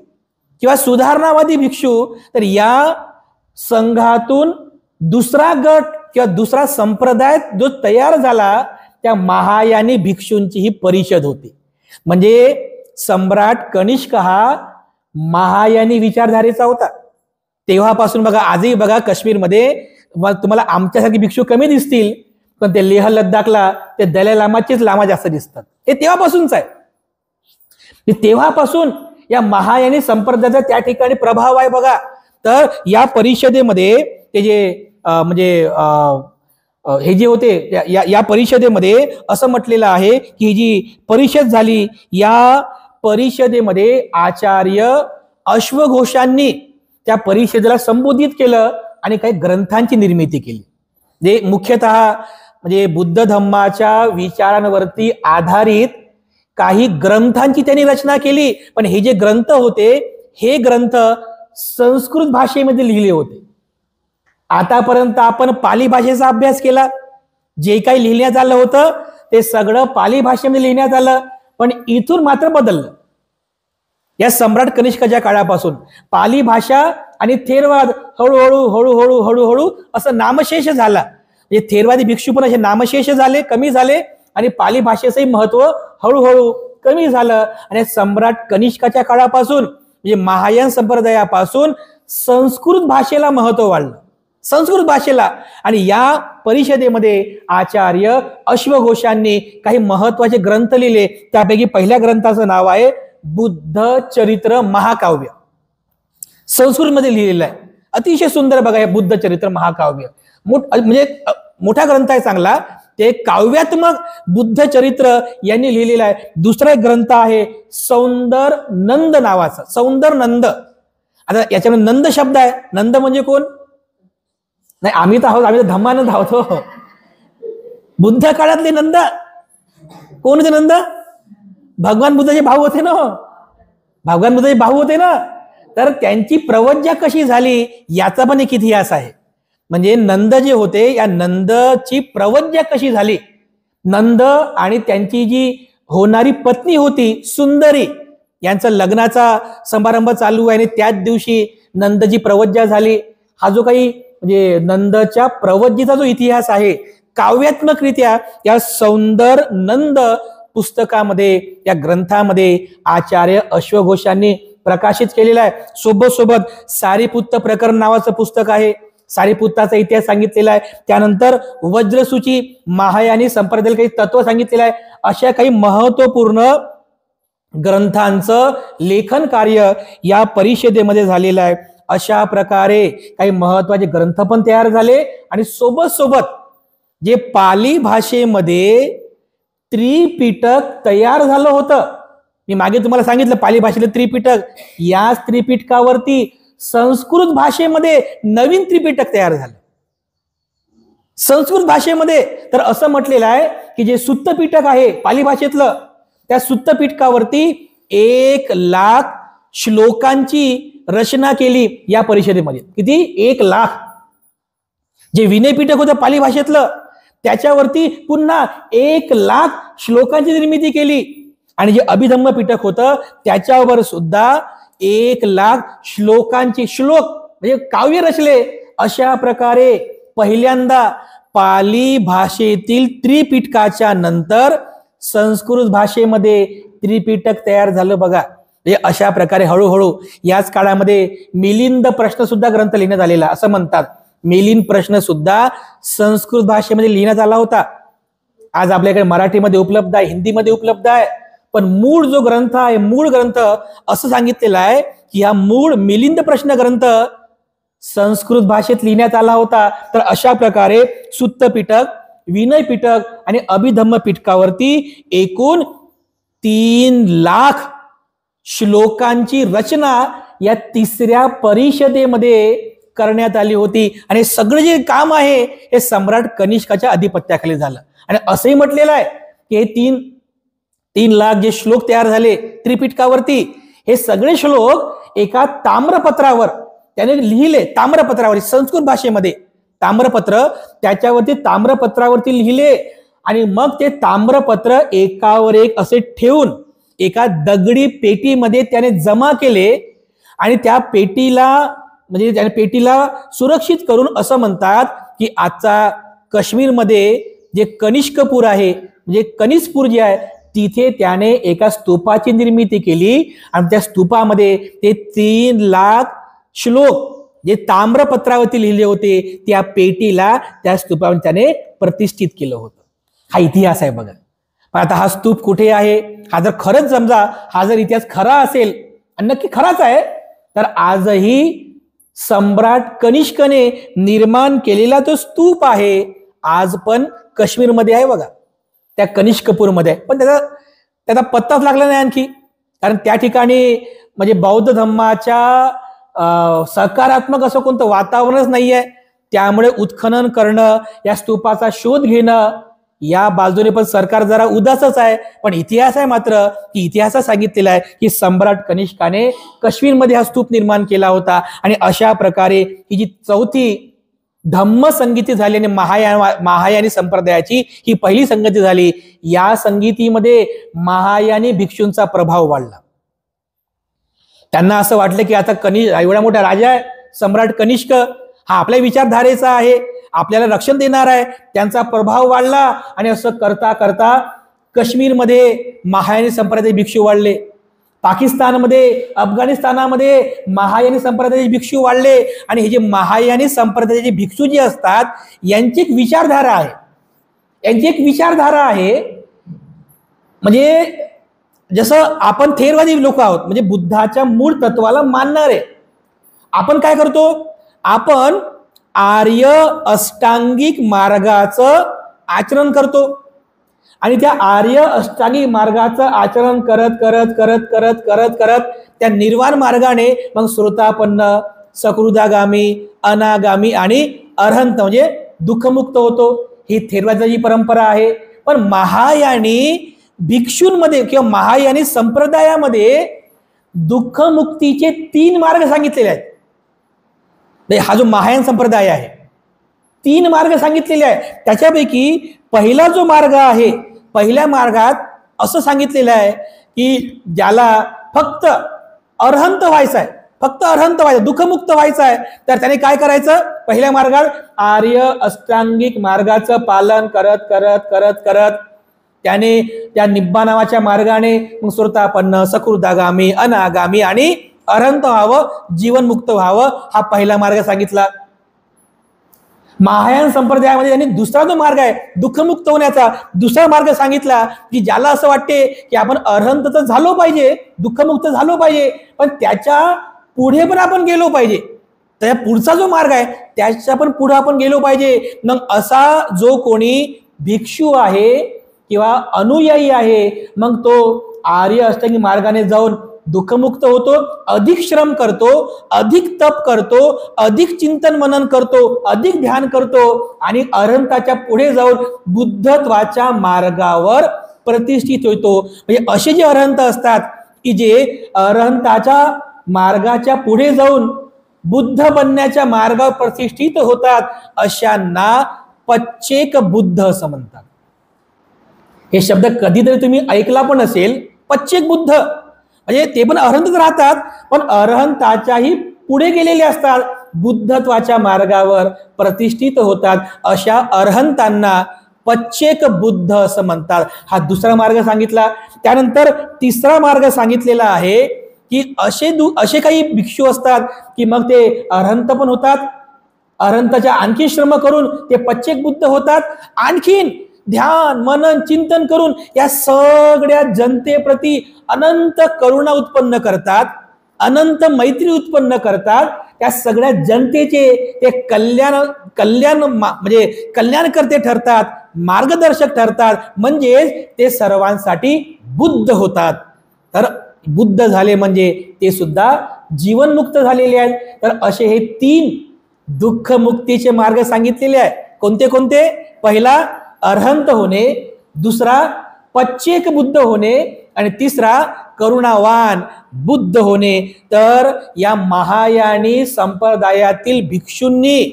किंवा सुधारणावादी भिक्षू. तर या संघातून दुसरा गट किंवा दुसरा संप्रदाय जो तयार झाला त्या महायानी भिक्षूंची ही परिषद होती. म्हणजे सम्राट कनिष्क हा महायानी विचारधारेचा होता. तेव्हापासून बघा, आजही बघा काश्मीरमध्ये तुम्हाला आमच्यासारखे भिक्षू कमी दिसतील, पण ते लेह लद्दाखला ते दलाई लामाचेच लामा जास्त दिसतात. हे तेव्हापासूनच आहे. तेव्हापासून या महायानी संप्रदायाचा त्या ठिकाणी प्रभाव आहे बघा. तर या परिषदेमध्ये ते जे म्हणजे हे जे होते या परिषदेमध्ये असं म्हटलेलं आहे की ही जी परिषद झाली या परिषदेमध्ये आचार्य अश्वघोषांनी त्या परिषदेला संबोधित केलं आणि काही ग्रंथांची निर्मिती केली. जे मुख्यतः म्हणजे बुद्ध धम्माच्या विचारांवरती आधारित काही ग्रंथांची त्यांनी रचना केली. पण हे जे ग्रंथ होते हे ग्रंथ संस्कृत भाषेमध्ये लिहिले होते. आतापर्यंत आपण पाली भाषेचा अभ्यास केला, जे काही लिहिण्यात आलं होतं ते सगळं पाली भाषेमध्ये लिहिण्यात आलं. पण इथून मात्र बदललं. या सम्राट कनिष्कच्या काळापासून पाली भाषा आणि थेरवाद हळूहळू हळूहळू हळूहळू असं नामशेष झाला. म्हणजे थेरवादी भिक्षू पण असे नामशेष झाले, कमी झाले आणि पाली भाषेचंही महत्व हळूहळू कमी झालं. आणि सम्राट कनिष्काच्या काळापासून म्हणजे महायान संप्रदायापासून संस्कृत भाषेला महत्व वाढलं, संस्कृत भाषेला. आणि या परिषदेमध्ये आचार्य अश्वघोषांनी काही महत्वाचे ग्रंथ लिहिले. त्यापैकी पहिल्या ग्रंथाचं नाव आहे बुद्ध चरित्र महाकाव्य. संस्कृत मध्ये लिहिलेलं आहे, अतिशय सुंदर बघा. हे बुद्ध चरित्र महाकाव्य म्हणजे मोठा ग्रंथ आहे चांगला. ते काव्यात्मक बुद्ध चरित्र यांनी लिहिलेलं आहे. दुसरा एक ग्रंथ आहे सौंदर नंद नावाचा, सौंदर नंद. आता याच्यामध्ये नंद शब्द आहे. नंद म्हणजे कोण? नाही, आम्ही तर आहोत, आम्ही तर धम्मानंद आहोत. बुद्ध काळातले नंद कोण होते? नंद भगवान बुद्धाचे भाऊ होते ना, भगवान बुद्धाचे भाऊ होते ना. तर त्यांची प्रवज्जा कशी झाली याचा पण एक इतिहास आहे. म्हणजे नंद जे होते या नंदची प्रवज्जा कशी झाली, नंद आणि त्यांची जी होणारी पत्नी होती सुंदरी, यांचा लग्नाचा समारंभ चालू आहे आणि त्याच दिवशी नंदची प्रवज्जा झाली. हा जो काही म्हणजे नंदच्या प्रवज्जेचा जो इतिहास आहे काव्यात्मकरित्या या सौंदर नंद पुस्तकामध्ये, या ग्रंथामध्ये आचार्य अश्वघोषांनी प्रकाशित केलेला आहे. सोबत सारीपुत्त प्रकरण नावाचं पुस्तक आहे, सारीपुत्ताचा इतिहास सांगितलेला आहे. त्यानंतर वज्रसूची महायानी संप्रदायाला काही तत्व सांगितलेलं आहे. अशा काही महत्वपूर्ण ग्रंथांचं लेखन कार्य या परिषदेमध्ये झालेलं आहे. अशा प्रकारे काही महत्वाचे ग्रंथ पण तयार झाले आणि सोबत जे पाली भाषेमध्ये त्रिपिटक तयार झालं होतं. मी मागे तुम्हाला सांगितलं पाली भाषेतलं त्रिपिटक, याच त्रिपिटकावरती संस्कृत भाषेमध्ये नवीन त्रिपिटक तयार झालं. संस्कृत भाषेमध्ये तर असं म्हटलेलं आहे की जे सुत्तपिटक आहे पाली भाषेतलं, त्या सुत्तपिटकावरती 1,00,000 श्लोकांची रचना केली या परिषदेमध्ये. किती? 1,00,000. जे विनयपिटक होतं पाली भाषेतलं त्याच्यावरती पुन्हा 1,00,000 श्लोकांची निर्मिती केली. आणि जे अभिधम्म पिटक होतं त्याच्यावर सुद्धा 1,00,000 श्लोकांची म्हणजे काव्य रचले. अशा प्रकारे पहिल्यांदा पाली भाषेतील त्रिपिटकाच्या नंतर संस्कृत भाषेमध्ये त्रिपिटक तयार झालं बघा. अशा प्रकारे हळूहळू याच काळामध्ये मिलिंद प्रश्न सुद्धा ग्रंथ लिहिण्यात आलेला. असं म्हणतात मिलिंद प्रश्न सुद्धा संस्कृत भाषेमध्ये लिहिण्यात आला होता. आज आपल्याकडे मराठीमध्ये उपलब्ध आहे, हिंदीमध्ये उपलब्ध आहे, पण मूळ जो ग्रंथ आहे, मूळ ग्रंथ असं सांगितलेलं आहे की हा मूळ मिलिंद प्रश्न ग्रंथ संस्कृत भाषेत लिहिण्यात आला होता. तर अशा प्रकारे सुत्त पिटक, विनय पिटक आणि अभिधम्म पिटकावरती एकूण 3,00,000 श्लोकांची रचना या तिसऱ्या परिषदेमध्ये करण्यात आली होती. आणि सगळं जे काम आहे हे सम्राट कनिष्काच्या अधिपत्याखाली झालं. आणि असंही म्हटलेलं आहे की हे 3,00,000 जे श्लोक तयार झाले त्रिपिटकावरती, हे सगळे श्लोक एका ताम्रपत्रावर त्याने लिहिले. ताम्रपत्रावर संस्कृत भाषेमध्ये ताम्रपत्र, त्याच्यावरती ताम्रपत्रावरती लिहिले आणि मग ते ताम्रपत्र एकावर एक असे ठेवून एका दगडी पेटीमध्ये त्याने जमा केले. आणि त्या पेटीला म्हणजे त्याने पेटीला सुरक्षित करून असं म्हणतात की आजचा काश्मीरमध्ये जे कनिष्कपूर आहे, म्हणजे कनिष्कपूर जे आहे, तिथे त्याने एका स्तूपाची निर्मिती केली आणि त्या स्तूपामध्ये ते 3,00,000 श्लोक जे ताम्रपत्रावरती लिहिले होते त्या पेटीला त्या स्तूपावर त्याने प्रतिष्ठित केलं होतं. हा इतिहास आहे बघा. पण आता हा स्तूप कुठे आहे? हा जर खरंच समजा हा जर इतिहास खरा असेल, आणि नक्की खराच आहे, तर आजही सम्राट कनिष्कने निर्माण केलेला तो स्तूप आहे आज पण काश्मीरमध्ये आहे बघा, त्या कनिष्कपूरमध्ये. पण त्याचा पत्ताच लागला नाही आणखी, कारण त्या ठिकाणी म्हणजे बौद्ध धर्माच्या सकारात्मक असं कोणतं वातावरणच नाहीये. त्यामुळे उत्खनन करणं, या स्तूपाचा शोध घेणं, या बाजूने पण सरकार जरा उदासच आहे. पण इतिहास आहे मात्र की इतिहासात सांगितलेला आहे की सम्राट कनिष्काने काश्मीरमध्ये हा स्तूप निर्माण केला होता. आणि अशा प्रकारे ही जी चौथी धम्म संगीती झाली आणि महायानी संप्रदायाची ही पहिली संगती झाली. या संगीतीमध्ये महायानी भिक्षूंचा प्रभाव वाढला. त्यांना असं वाटलं की आता एवढा मोठा राजा आहे सम्राट कनिष्क, हा आपल्या विचारधारेचा आहे, आपल्याला रक्षण देणार आहे. त्यांचा प्रभाव वाढला आणि असं करता करता काश्मीरमध्ये महायानी संप्रदायाचे भिक्षू वाढले. पाकिस्तानमध्ये, अफगाणिस्तानामध्ये महायानी संप्रदायाचे भिक्षू वाढले. आणि हे जे महायानी संप्रदायाचे भिक्षू जे असतात यांची एक विचारधारा आहे, म्हणजे जसं आपण थेरवादी लोक आहोत, म्हणजे बुद्धाच्या मूळ तत्वाला मानणारे. आपण काय करतो? आपण आर्य अष्टांगिक मार्गाचं आचरण करतो आणि त्या आर्य अष्टांगिक मार्गाचं आचरण करत करत करत करत करत करत त्या निर्वाण मार्गाने मग श्रोतापन्न, सकृदागामी, अनागामी आणि अरहंत म्हणजे दुःखमुक्त होतो. ही थेरवादाची परंपरा आहे. पण महायानी भिक्षूंमध्ये किंवा महायानी संप्रदायामध्ये दुःखमुक्तीचे 3 मार्ग सांगितलेले आहेत. हा जो महायान संप्रदाय आहे 3 मार्ग सांगितलेले आहे. त्याच्यापैकी पहिला जो मार्ग आहे, पहिल्या मार्गात असं सांगितलेलं आहे की ज्याला फक्त अरहंत व्हायचं आहे, दुःखमुक्त व्हायचं आहे, तर त्याने काय करायचं? पहिल्या मार्गात आर्य अष्टांगिक मार्गाचं पालन करत करत करत करत त्याने त्या निब्बा नावाच्या मार्गाने मग श्रोतापन्न, सकृदागामी, अनागामी आणि अरहंत व्हावं, जीवनमुक्त व्हावं, हा पहिला मार्ग सांगितला. महायान संप्रदायामध्ये त्यांनी दुसरा जो मार्ग आहे दुःखमुक्त होण्याचा, दुसरा मार्ग सांगितला की ज्याला असं वाटते की आपण अरहंत तर झालो पाहिजे, दुःखमुक्त झालो पाहिजे, पण त्याच्या पुढे पण आपण गेलो पाहिजे, त्या पुढचा जो मार्ग आहे त्याच्या पण पुढे आपण गेलो पाहिजे. मग असा जो कोणी भिक्षू आहे किंवा अनुयायी आहे, मग तो आर्य अष्टांगी मार्गाने जाऊन दुःखमुक्त होतो, अधिक श्रम करतो, अधिक तप करतो, अधिक चिंतन मनन करतो, अधिक ध्यान करतो आणि अरहंताच्या पुढे जाऊन बुद्धत्वाच्या मार्गावर प्रतिष्ठित होतो. म्हणजे असे जे अरहंत असतात की जे अरहंताच्या मार्गाच्या पुढे जाऊन बुद्ध बनण्याच्या मार्गावर प्रतिष्ठित होतात, अशांना पच्चेक बुद्ध असं म्हणतात. हे शब्द कधीतरी तुम्ही ऐकला पण असेल, पच्चेक बुद्ध म्हणजे ते पण अरहंतच राहतात, पण अरहंताच्याही पुढे गेलेले असतात, बुद्धत्वाच्या मार्गावर प्रतिष्ठित होतात. अशा अरहंतांना पच्चेक बुद्ध असं म्हणतात. हा दुसरा मार्ग सांगितला. त्यानंतर तिसरा मार्ग सांगितलेला आहे की असे काही भिक्षू असतात की मग ते अरहंत पण होतात, अरहंताच्या आणखी श्रम करून ते पच्चेक बुद्ध होतात, आणखीन ध्यान मनन चिंतन करून या सगळ्या जनतेप्रती अनंत करुणा उत्पन्न करतात, अनंत मैत्री उत्पन्न करतात. त्या सगळ्या जनतेचे ते म्हणजे कल्याणकर्ते ठरतात, मार्गदर्शक ठरतात, म्हणजे ते सर्वांसाठी बुद्ध होतात. तर बुद्ध झाले म्हणजे ते सुद्धा जीवनमुक्त झालेले आहेत. तर असे हे 3 दुःख मुक्तीचे मार्ग सांगितलेले आहेत. कोणते कोणते? पहिला अरहंत होणे, दुसरा पच्चेक बुद्ध होणे आणि तिसरा करुणावान बुद्ध होणे. तर या महायानी संप्रदायातील भिक्षूंनी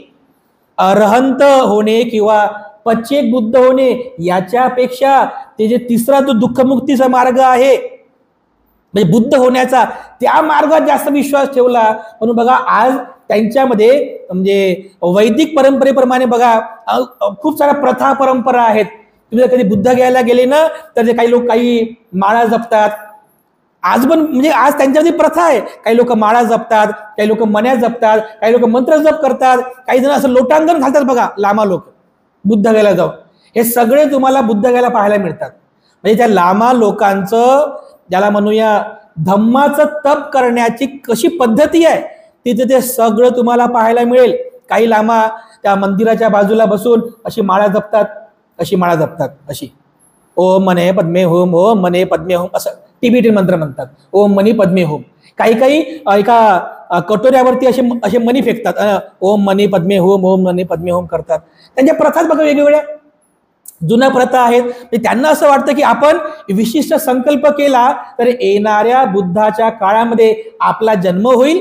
अरहंत होणे किंवा पच्चेक बुद्ध होणे याच्यापेक्षा ते जे तिसरा जो दुःखमुक्तीचा मार्ग आहे म्हणजे बुद्ध होण्याचा, त्या मार्गात जास्त विश्वास ठेवला. म्हणून बघा आज त्यांच्यामध्ये म्हणजे वैदिक परंपरेप्रमाणे बघा खूप साऱ्या प्रथा परंपरा आहेत. तुम्ही जर कधी बुद्ध घ्यायला गेले ना तर ते काही लोक काही माळा जपतात. आज पण म्हणजे आज त्यांच्यामध्ये प्रथा आहे, काही लोक माळा जपतात, काही लोक मण्या जपतात, काही लोक मंत्र जप करतात, काही जण असं लोटांगण घालतात बघा लामा लोक बुद्ध घ्यायला जाऊ. हे सगळे तुम्हाला बुद्ध घ्यायला पाहायला मिळतात. म्हणजे त्या लामा लोकांचं ज्याला म्हणूया धम्माचं तप करण्याची कशी पद्धती आहे तिथे ते सगळं तुम्हाला पाहायला मिळेल. काही लामा त्या मंदिराच्या बाजूला बसून अशी माळा जपतात, अशी माळा जपतात, अशी ओम मने पद्मे होम, ओम मने पद्मे होम असं टिबेटियन मंत्र म्हणतात, ओम मनी पद्मे होम. काही एका कटोऱ्यावरती असे मनी फेकतात, ओम मनी पद्मे होम, ओम मनी पद्मे होम करतात. त्यांच्या प्रथाच बघा वेगवेगळ्या जुन्या प्रथा आहेत. त्यांना असं वाटतं की आपण विशिष्ट संकल्प केला तर येणाऱ्या बुद्धाच्या काळामध्ये आपला जन्म होईल,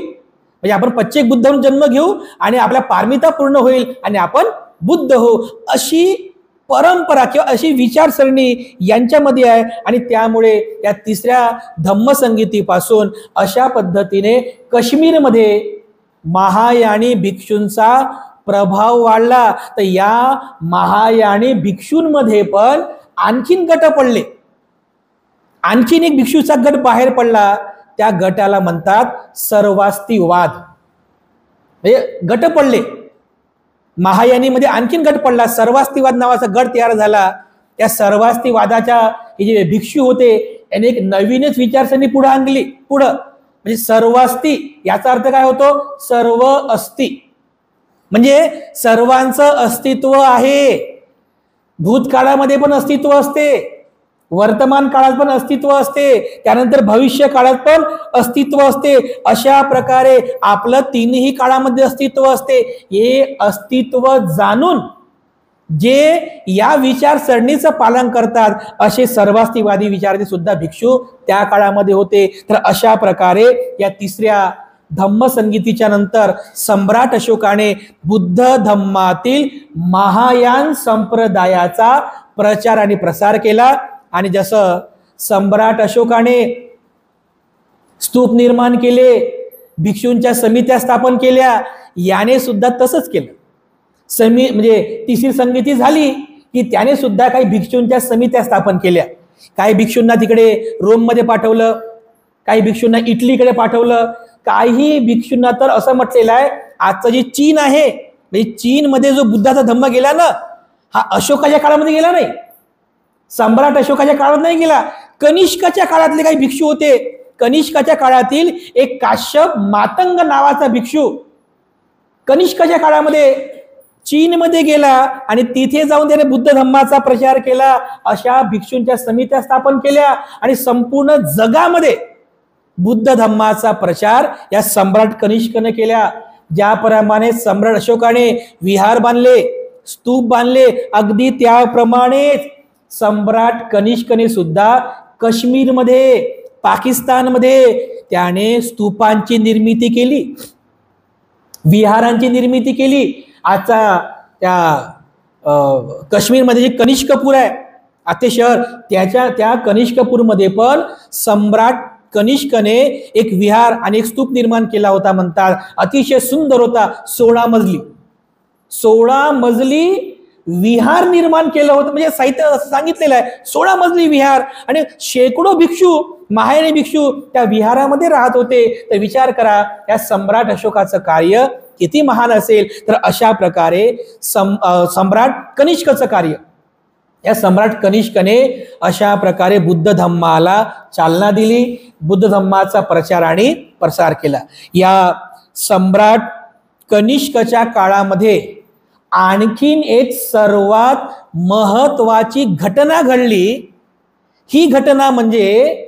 म्हणजे आपण पच्चेक बुद्ध म्हणून जन्म घेऊ आणि आपल्या पारमिता पूर्ण होईल आणि आपण बुद्ध हो, अशी परंपरा किंवा अशी विचारसरणी यांच्यामध्ये आहे. आणि त्यामुळे या तिसऱ्या धम्मसंगीतीपासून अशा पद्धतीने काश्मीरमध्ये महायानी भिक्षूंचा प्रभाव वाढला. तर या महायानी भिक्षूंमध्ये पण आणखीन गट पडले, आणखीन एक भिक्षूचा गट बाहेर पडला. त्या गटाला म्हणतात सर्वास्तीवाद. म्हणजे गट पडले, महायानीमध्ये आणखीन गट पडला, सर्वास्तीवाद नावाचा गट तयार झाला. त्या सर्वास्तीवादाच्या हे जे भिक्षू होते यांनी एक नवीनच विचारसरणी पुढे आणली. म्हणजे सर्वास्ती याचा अर्थ काय होतो? सर्व अस्ति, म्हणजे सर्वांचं अस्तित्व आहे. भूतकाळामध्ये पण अस्तित्व असते, वर्तमान काळात पण अस्तित्व असते, त्यानंतर भविष्य काळात पण अस्तित्व असते. अशा प्रकारे आपलं 3ही काळामध्ये अस्तित्व असते. हे अस्तित्व जाणून जे या विचारसरणीचं पालन करतात असे सर्वास्तीवादी विचारते सुद्धा भिक्षू त्या काळामध्ये होते. तर अशा प्रकारे या तिसऱ्या धम्मसंगीतीच्या नंतर सम्राट अशोकाने बुद्ध धम्मातील महायान संप्रदायाचा प्रचार आणि प्रसार केला. आणि जसं सम्राट अशोकाने स्तूप निर्माण केले, भिक्षूंच्या समित्या स्थापन केल्या, याने सुद्धा तसंच केलं. म्हणजे तिसरी संगीती झाली की त्याने सुद्धा काही भिक्षूंच्या समित्या स्थापन केल्या. काही भिक्षूंना तिकडे रोममध्ये पाठवलं, काही भिक्षूंना इटलीकडे पाठवलं, काही भिक्षूंना तर असं म्हटलेलं आहे, आजचं जे चीन आहे, म्हणजे चीनमध्ये जो बुद्धाचा धम्म गेला ना, हा अशोकाच्या काळामध्ये गेला नाही, सम्राट अशोकाच्या काळात नाही गेला, कनिष्काच्या काळातले काही भिक्षू होते. कनिष्काच्या काळातील एक काश्यप मातंग नावाचा भिक्षू कनिष्काच्या काळामध्ये चीनमध्ये गेला आणि तिथे जाऊन त्याने बुद्ध धम्माचा प्रचार केला. अशा भिक्षूंच्या समित्या स्थापन केल्या आणि संपूर्ण जगामध्ये बुद्ध धम्माचा प्रचार या सम्राट कनिष्कने केला. ज्याप्रमाणे सम्राट अशोकाने विहार बांधले, स्तूप बांधले, अगदी त्याप्रमाणेच सम्राट कनिष्कने सुद्धा काश्मीरमध्ये, पाकिस्तानमध्ये त्याने स्तूपांची निर्मिती केली, विहारांची निर्मिती केली. आजचा त्या काश्मीरमध्ये जे कनिष्कपूर आहे आते शहर, त्या कनिष्कपूरमध्ये पण सम्राट कनिष्कने एक विहार आणि एक स्तूप निर्माण केला होता. म्हणतात अतिशय सुंदर होता, 16 मजली विहार निर्माण केलं होतं. म्हणजे साहित्य सांगितलेलं आहे 16 मजली विहार, आणि शेकडो भिक्षू, माहेरी भिक्षू त्या विहारामध्ये राहत होते. तर विचार करा या सम्राट अशोकाचं कार्य किती महान असेल. तर अशा प्रकारे सम्राट कनिष्कचं कार्य, या सम्राट कनिष्कने अशा प्रकारे बुद्ध धम्माला चालना दिली, बुद्ध धम्माचा प्रचार आणि प्रसार केला. या सम्राट कनिष्कच्या काळामध्ये आणखीन एक सर्वात महत्वाची घटना घडली. ही घटना म्हणजे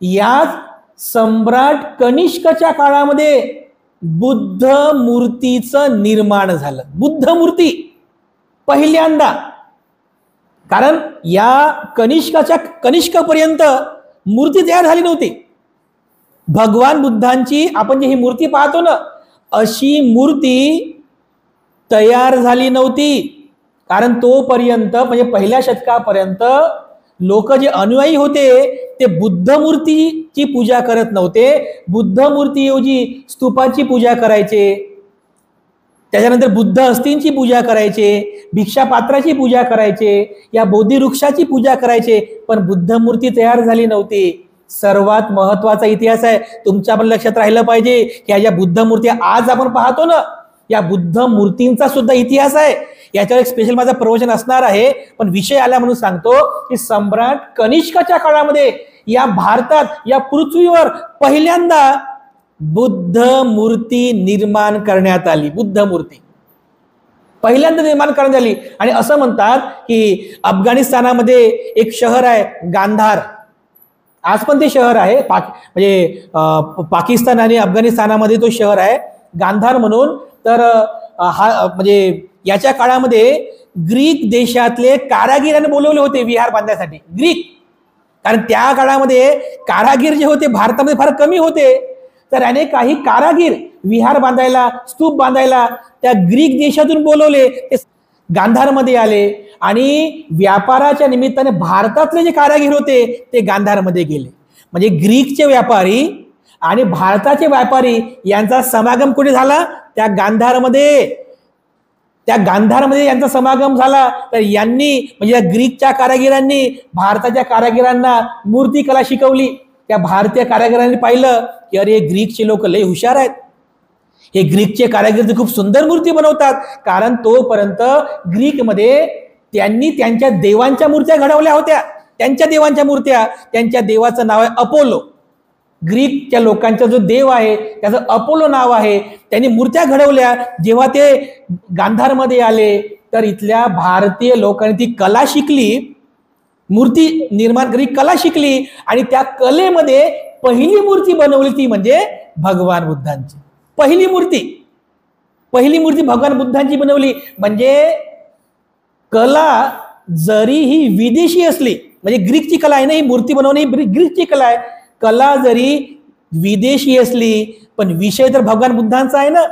या सम्राट कनिष्कच्या काळामध्ये बुद्ध मूर्तीचं निर्माण झालं. बुद्ध मूर्ती पहिल्यांदा, कारण या कनिष्कापर्यंत मूर्ती तयार झाली नव्हती. भगवान बुद्धांची आपण जी ही मूर्ती पाहतो ना, अशी मूर्ती तयार झाली नव्हती. कारण तोपर्यंत म्हणजे पहिल्या शतकापर्यंत लोक जे अनुयायी होते ते बुद्ध मूर्तीची पूजा करत नव्हते. बुद्ध मूर्तीऐवजी स्तूपाची पूजा करायचे, त्याच्यानंतर बुद्ध अस्थींची पूजा करायचे, भिक्षापात्राची पूजा करायचे, या बोधिवृक्षाची पूजा करायचे. पण बुद्ध मूर्ती तयार झाली नव्हती. सर्वात महत्वाचा इतिहास आहे, तुमच्या पण लक्षात राहिलं पाहिजे की ह्या ज्या बुद्ध मूर्ती आज आपण पाहतो ना, या बुद्ध मूर्तींचा सुद्धा इतिहास आहे. याच्यावर एक स्पेशल माझं प्रवचन असणार आहे, पण विषय आला म्हणून सांगतो की सम्राट कनिष्काच्या काळामध्ये या भारतात, या पृथ्वीवर पहिल्यांदा बुद्ध मूर्ती निर्माण करण्यात आली. बुद्ध मूर्ती पहिल्यांदा निर्माण करण्यात आली. आणि असं म्हणतात की अफगाणिस्तानामध्ये एक शहर आहे गांधार, आज पण ते शहर आहे, म्हणजे पाकिस्तान आणि अफगाणिस्तानामध्ये तो शहर आहे गांधार म्हणून. तर हा म्हणजे याच्या काळामध्ये ग्रीक देशातले कारागिरांनी बोलवले होते विहार बांधण्यासाठी. ग्रीक, कारण त्या काळामध्ये कारागीर जे होते भारतामध्ये फार कमी होते. तर याने काही कारागीर विहार बांधायला, स्तूप बांधायला त्या ग्रीक देशातून बोलवले. ते गांधारमध्ये आले आणि व्यापाराच्या निमित्ताने भारतातले जे कारागीर होते ते गांधारमध्ये गेले. म्हणजे ग्रीकचे व्यापारी आणि भारताचे व्यापारी यांचा समागम कुठे झाला? त्या गांधारमध्ये. त्या गांधारमध्ये यांचा समागम झाला. तर यांनी म्हणजे या ग्रीकच्या कारागिरांनी भारताच्या कारागिरांना मूर्तिकला शिकवली. त्या भारतीय कारागिरांनी पाहिलं की अरे ग्रीकचे लोक लय हुशार आहेत, हे ग्रीकचे कारागीर खूप सुंदर मूर्ती बनवतात. कारण तोपर्यंत ग्रीकमध्ये त्यांनी त्यांच्या देवांच्या मूर्त्या घडवल्या होत्या, त्यांच्या देवांच्या मूर्त्या. त्यांच्या देवाचं नाव आहे अपोलो. ग्रीकच्या लोकांचा जो देव आहे त्याचं अपोलो नाव आहे. त्यांनी मूर्त्या घडवल्या. जेव्हा ते गांधारमध्ये आले तर इथल्या भारतीय लोकांनी ती कला शिकली, मूर्ती निर्माण करी कला शिकली, आणि त्या कलेमध्ये पहिली मूर्ती बनवली ती म्हणजे भगवान बुद्धांची. पहिली मूर्ती भगवान बुद्धांची बनवली. म्हणजे कला जरी ही विदेशी असली, म्हणजे ग्रीकची कला आहे ना, ही मूर्ती बनवणे ही ग्रीकची कला आहे. कला जरी विदेशी असली पण विषय तर भगवान बुद्धांचा आहे ना.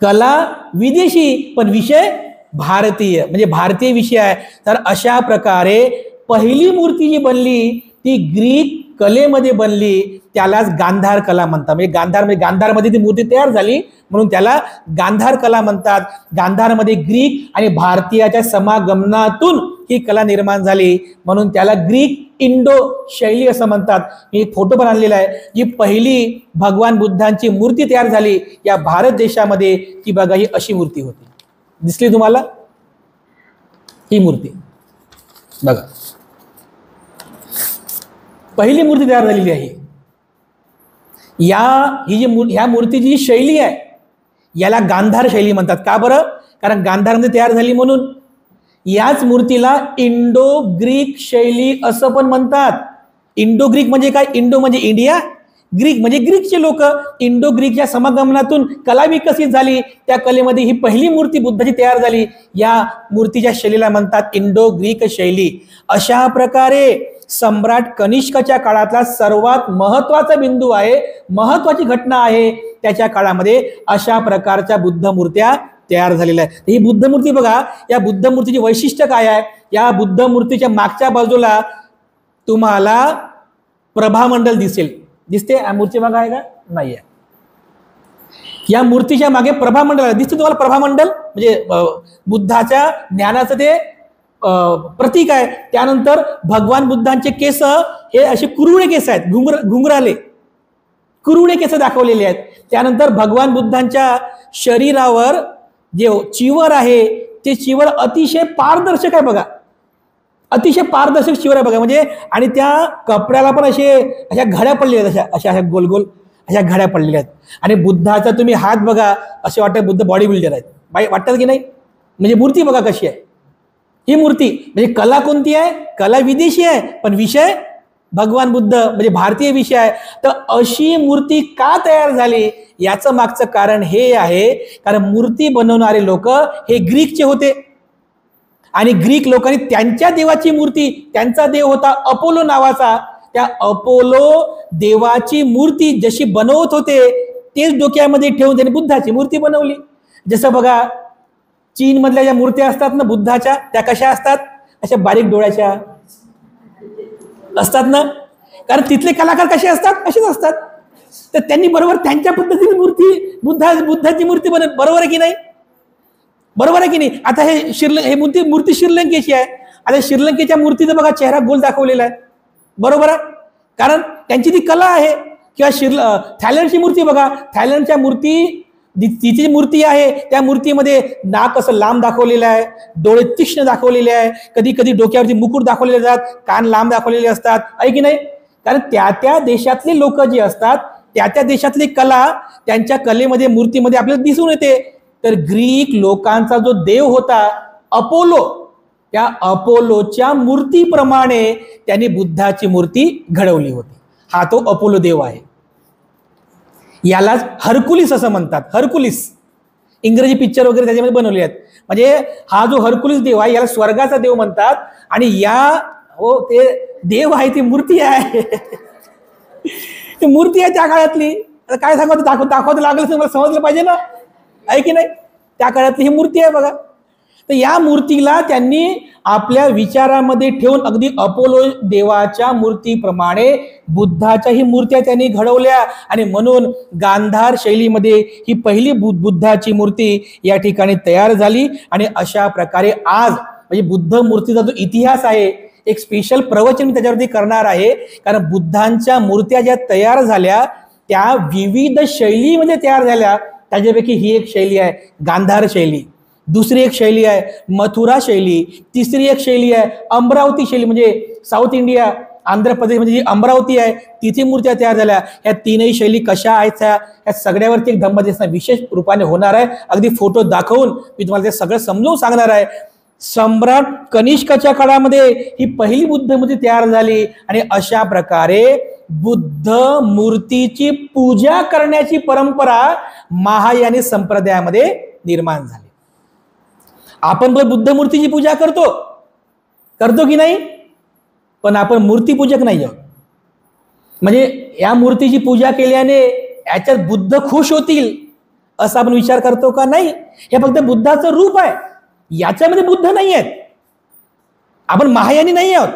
कला विदेशी पण विषय भारतीय, म्हणजे भारतीय विषय आहे. तर अशा प्रकारे पहिली मूर्ती जी बनली ती ग्रीक कलेमध्ये बनली त्यालाच गांधार कला म्हणतात. म्हणजे गांधारमध्ये ती मूर्ती तयार झाली म्हणून त्याला गांधार कला म्हणतात. गांधारमध्ये ग्रीक आणि भारतीयाच्या समागमनातून ही कला निर्माण झाली म्हणून त्याला ग्रीक इंडो शैली असं म्हणतात. मी एक फोटो पण आणलेला आहे. जी पहिली भगवान बुद्धांची मूर्ती तयार झाली या भारत देशामध्ये, ती बघा ही अशी मूर्ती होती. दिसली तुम्हाला ही मूर्ती? बघा पहिली मूर्ती तयार झालेली आहे. ह्या मूर्तीची शैली आहे याला गांधार शैली म्हणतात. का बरं? कारण गांधारमध्ये तयार झाली म्हणून. याच मूर्तीला इंडो ग्रीक शैली असं पण म्हणतात. इंडो ग्रीक म्हणजे काय? इंडो म्हणजे इंडिया, ग्रीक म्हणजे ग्रीकचे लोक. इंडो ग्रीकच्या समागमनातून कला विकसित झाली. त्या कलेमध्ये ही पहिली मूर्ती बुद्धाची तयार झाली. या मूर्तीच्या शैलीला म्हणतात इंडो ग्रीक शैली. अशा प्रकारे सम्राट कनिष्कच्या काळातला सर्वात महत्वाचा बिंदू आहे, महत्वाची घटना आहे, त्याच्या काळामध्ये अशा प्रकारच्या बुद्ध मूर्त्या तयार झालेल्या आहेत. ही बुद्ध मूर्ती बघा. या बुद्ध मूर्तीची वैशिष्ट्य काय आहे? या बुद्ध मूर्तीच्या मागच्या बाजूला तुम्हाला प्रभामंडल दिसेल. दिसते मूर्ती बघा आहे का? नाही आहे. या मूर्तीच्या मागे प्रभामंडल दिसते तुम्हाला. प्रभामंडल म्हणजे बुद्धाच्या ज्ञानाचं ते प्रतीक आहे. त्यानंतर भगवान बुद्धांचे केस हे असे कुरुळे केस आहेत, घुंगराले कुरुळे केस दाखवलेले आहेत. त्यानंतर भगवान बुद्धांच्या शरीरावर जे चिवर आहे ते चिवर अतिशय पारदर्शक आहे बघा. अतिशय पारदर्शक चिवर आहे बघा. म्हणजे आणि त्या कपड्याला पण अशा घड्या पडलेल्या आहेत, अशा गोल गोल अशा घड्या पडलेल्या आहेत. आणि बुद्धाचा तुम्ही हात बघा, असे वाटतं बुद्ध बॉडी बिल्डर आहेत. वाटतात की नाही? म्हणजे मूर्ती बघा कशी आहे ही मूर्ती. म्हणजे कला कोणती आहे? कला विदेशी आहे पण विषय भगवान बुद्ध म्हणजे भारतीय विषय आहे. तर अशी मूर्ती का तयार झाली याचं मागचं कारण हे आहे, कारण मूर्ती बनवणारे लोक हे ग्रीकचे होते आणि ग्रीक लोकांनी त्यांच्या देवाची मूर्ती, त्यांचा देव होता अपोलो नावाचा, त्या अपोलो देवाची मूर्ती जशी बनवत होते तेच डोक्यामध्ये ठेवून त्यांनी बुद्धाची मूर्ती बनवली. जसं बघा चीन मधल्या ज्या मूर्त्या असतात ना बुद्धाच्या, त्या कशा असतात? अशा बारीक डोळ्याच्या असतात ना. कारण तिथले कलाकार कसे असतात? असेच असतात. तर त्यांनी बरोबर त्यांच्या पद्धतीने मूर्ती बुद्धाची मूर्ती बनत. बरोबर आहे की नाही? बरोबर आहे की नाही? आता हे मूर्ती श्रीलंकेची आहे. आता श्रीलंकेच्या मूर्तीचा बघा चेहरा गोल दाखवलेला आहे. बरोबर आहे? कारण त्यांची ती कला आहे. किंवा थायलंडची मूर्ती बघा. थायलंडच्या मूर्ती तिची मूर्ती आहे त्या मूर्तीमध्ये नाक असं लांब दाखवलेलं आहे, डोळे तीक्ष्ण दाखवलेले आहे, कधी कधी डोक्यावरती मुकुट दाखवलेले जातात, कान लांब दाखवलेले असतात. आहे की नाही? कारण त्या देशातले लोक जे असतात त्या देशातली कला त्यांच्या कलेमध्ये मूर्तीमध्ये आपल्याला दिसून येते. तर ग्रीक लोकांचा जो देव होता अपोलो, त्या अपोलोच्या मूर्तीप्रमाणे त्यांनी बुद्धाची मूर्ती घडवली होती. हा तो अपोलो देव आहे. यालाच हरकुलिस असं म्हणतात. हरकुलिस इंग्रजी पिक्चर वगैरे त्याच्यामध्ये बनवले आहेत. म्हणजे हा जो हरकुलिस देव आहे याला स्वर्गाचा देव म्हणतात. आणि ते देव आहे ती मूर्ती आहे ती मूर्ती आहे त्या काळातली. आता काय दाखवत लागलं मला समजलं पाहिजे ना, आहे की नाही? त्या काळातली ही मूर्ती आहे बघा. तर या मूर्तीला त्यांनी आपल्या विचारामध्ये ठेवून अगदी अपोलो देवाच्या मूर्तीप्रमाणे बुद्धाच्या ही मूर्त्या त्यांनी घडवल्या. आणि म्हणून गांधार शैलीमध्ये ही पहिली बुद्धाची मूर्ती या ठिकाणी तयार झाली. आणि अशा प्रकारे आज म्हणजे बुद्ध मूर्तीचा जो इतिहास आहे, एक स्पेशल प्रवचन मी त्याच्यावरती करणार आहे. कारण बुद्धांच्या मूर्त्या ज्या तयार झाल्या त्या विविध शैलीमध्ये तयार झाल्या. त्याच्यापैकी ही एक शैली आहे गांधार शैली, दुसरी एक शैली आहे मथुरा शैली, तिसरी एक शैली आहे अमरावती शैली. म्हणजे साऊथ इंडिया आंध्र प्रदेश म्हणजे जी अमरावती आहे तिथे मूर्त्या तयार झाल्या. ह्या तीनही शैली कशा आहेत ह्या सगळ्यावरती एक धम्मदेशना विशेष रूपाने होणार आहे. अगदी फोटो दाखवून मी तुम्हाला ते सगळं समजावून सांगणार आहे. सम्राट कनिष्कच्या काळामध्ये ही पहिली बुद्ध मूर्ती तयार झाली. आणि अशा प्रकारे बुद्ध मूर्तीची पूजा करण्याची परंपरा महायानी संप्रदायामध्ये निर्माण झाली. आपण बुद्ध मूर्तीची पूजा करतो की नाही? पण आपण मूर्तीपूजक नाही आहोत. म्हणजे या मूर्तीची पूजा केल्याने याच्यात बुद्ध खुश होतील असा आपण विचार करतो का? नाही. हे फक्त बुद्धाचं रूप आहे, याच्यामध्ये बुद्ध नाही आहेत. आपण महायानी नाही आहोत,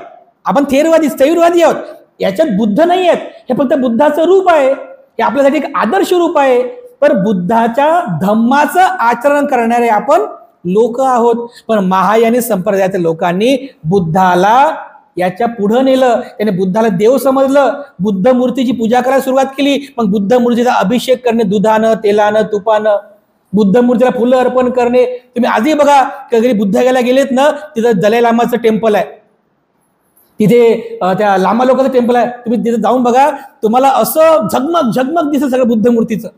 आपण स्थैर्यवादी आहोत. याच्यात बुद्ध नाही आहेत, हे फक्त बुद्धाचं रूप आहे, हे आपल्यासाठी एक आदर्श रूप आहे. पण बुद्धाच्या धम्माचं आचरण करणारे आपण लोक आहोत. पण महायानी संप्रदायाच्या लोकांनी बुद्धाला याच्या पुढे नेलं, त्याने बुद्धाला देव समजलं, बुद्ध मूर्तीची पूजा करायला सुरुवात केली. मग बुद्ध मूर्तीचा अभिषेक करणे दुधानं, तेलानं, तुपानं, बुद्ध मूर्तीला फुलं अर्पण करणे. तुम्ही आजही बघा, कधी बुद्धगयाला गेलेत ना, तिथं दलाई लामाचं टेम्पल आहे, तिथे त्या लांबा लोकांचं टेम्पल आहे, तुम्ही तिथे जाऊन बघा, तुम्हाला असं झगमग झगमग दिसेल सगळं बुद्ध मूर्तीचं.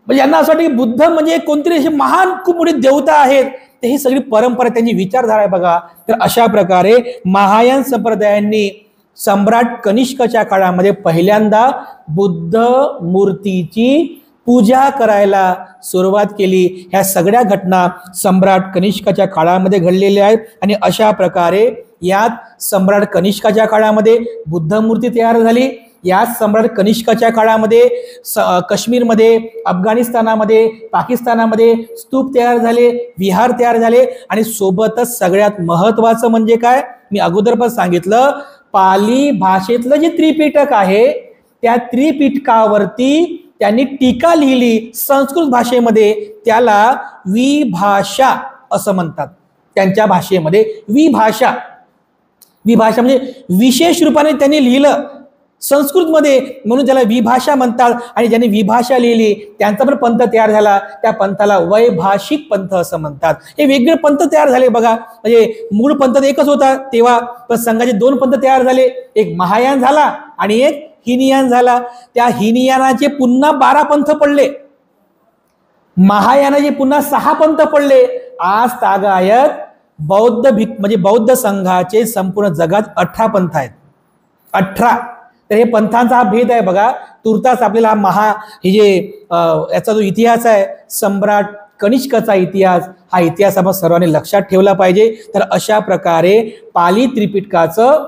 म्हणजे यांना असं वाटतं की बुद्ध म्हणजे कोणतरी अशी महान खूप मोठी देवता आहेत, ते ही सगळी परंपरा, त्यांची विचारधारा आहे बघा. तर अशा प्रकारे महायान संप्रदायांनी सम्राट कनिष्कच्या काळामध्ये पहिल्यांदा बुद्ध मूर्तीची पूजा करायला सुरुवात केली. ह्या सगळ्या घटना सम्राट कनिष्कच्या काळामध्ये घडलेल्या आहेत. आणि अशा प्रकारे यात सम्राट कनिष्कच्या काळामध्ये बुद्ध मूर्ती तयार झाली. याच सम्राट कनिष्कच्या काळामध्ये काश्मीरमध्ये, अफगाणिस्तानामध्ये, पाकिस्तानामध्ये स्तूप तयार झाले, विहार तयार झाले. आणि सोबतच सगळ्यात महत्वाचं म्हणजे काय, मी अगोदर पण सांगितलं, पाली भाषेतलं जे त्रिपिटक आहे त्या त्रिपिटकावरती त्यांनी टीका लिहिली संस्कृत भाषेमध्ये. त्याला विभाषा असं म्हणतात. त्यांच्या भाषेमध्ये विभाषा म्हणजे विशेष रूपाने त्यांनी लिहिलं संस्कृतमध्ये, म्हणून त्याला विभाषा म्हणतात. आणि ज्यांनी विभाषा लिहिली त्यांचा पण पंथ तयार झाला, त्या पंथाला वैभाषिक पंथ असं म्हणतात. हे वेगळे पंथ तयार झाले बघा. म्हणजे मूळ पंथ एकच होता तेव्हा, पण संघाचे दोन पंथ तयार झाले, एक महायान झाला आणि एक हिनयान झाला. त्या हिनयानाचे पुन्हा 12 पंथ पडले, महायानाचे पुन्हा 6 पंथ पडले. आज तागायत म्हणजे बौद्ध संघाचे संपूर्ण जगात 18 पंथ आहेत. 18. तर हे पंथांचा हा भेद आहे बघा. तुर्तास आपल्याला हे जे याचा जो इतिहास आहे, सम्राट कनिष्कचा इतिहास, हा इतिहास आपण सर्वांनी लक्षात ठेवला पाहिजे. तर अशा प्रकारे पाली त्रिपिटकाचं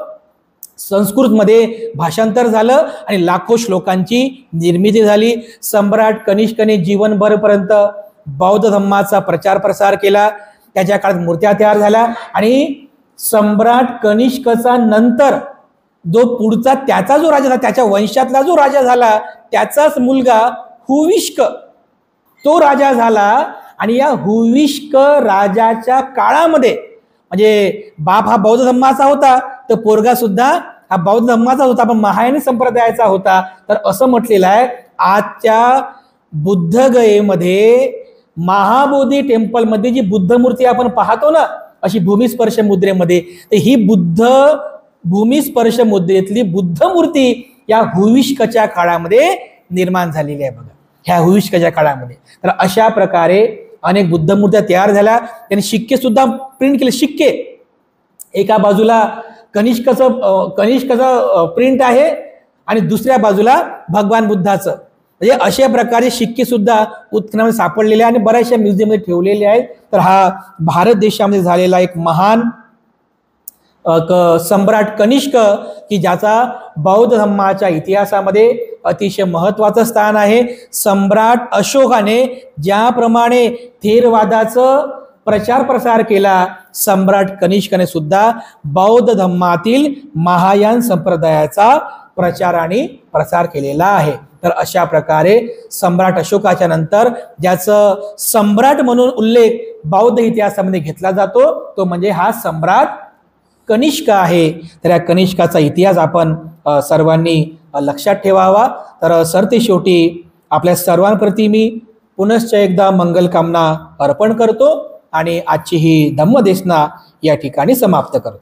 संस्कृतमध्ये भाषांतर झालं आणि लाखो श्लोकांची निर्मिती झाली. सम्राट कनिष्कने जीवनभरपर्यंत बौद्ध धम्माचा प्रचार प्रसार केला. त्याच्या काळात मूर्त्या तयार झाल्या. आणि सम्राट कनिष्कचा नंतर जो पुढचा त्याचा जो राजा झाला, त्याच्या वंशातला जो राजा झाला, त्याचाच मुलगा हुविष्क तो राजा झाला. आणि या हुविष्क राजाच्या काळामध्ये, म्हणजे बाप हा बौद्ध धम्माचा होता, तर पोरगा सुद्धा हा बौद्ध धम्माचा होता, पण महायानी संप्रदायाचा होता. तर असं म्हटलेलं आहे, आजच्या बुद्धगयेमध्ये महाबोधी टेम्पलमध्ये जी बुद्ध मूर्ती आपण पाहतो ना, अशी भूमिस्पर्श मुद्रेमध्ये, तर ही बुद्ध भूमिस्पर्श मुद्रेतली बुद्ध मूर्ती या हुविष्कच्या काळामध्ये निर्माण झालेली आहे बघा, ह्या हुविष्कच्या काळामध्ये. तर अशा प्रकारे अनेक बुद्ध मूर्त्या तयार झाल्या. त्यांनी शिक्के सुद्धा प्रिंट केले. शिक्के एका बाजूला कनिष्कचं प्रिंट आहे आणि दुसऱ्या बाजूला भगवान बुद्धाचं. म्हणजे अशा प्रकारे शिक्के सुद्धा उत्खननामध्ये सापडलेले आणि बऱ्याचशा म्युझियममध्ये ठेवलेले आहेत. तर हा भारत देशामध्ये झालेला एक महान सम्राट कनिष्क, की ज्याचा बौद्ध धम्माच्या इतिहासामध्ये अतिशय महत्वाचं स्थान आहे. सम्राट अशोकाने ज्याप्रमाणे थेरवादाचं प्रचार प्रसार केला, सम्राट कनिष्कने सुद्धा बौद्ध धम्मातील महायान संप्रदायाचा प्रचार आणि प्रसार केलेला आहे. तर अशा प्रकारे सम्राट अशोकाच्या नंतर ज्याचं सम्राट म्हणून उल्लेख बौद्ध इतिहासामध्ये घेतला जातो, तो म्हणजे हा सम्राट कनिष्क आहे. तर या कनिष्काचा इतिहास आपण सर्वांनी लक्षात ठेवावा. तर सरतेशेवटी आपल्या सर्वांप्रती मी पुनश्च एकदा मंगलकामना अर्पण करतो आणि आजची ही धम्मदेशना या ठिकाणी समाप्त करतो.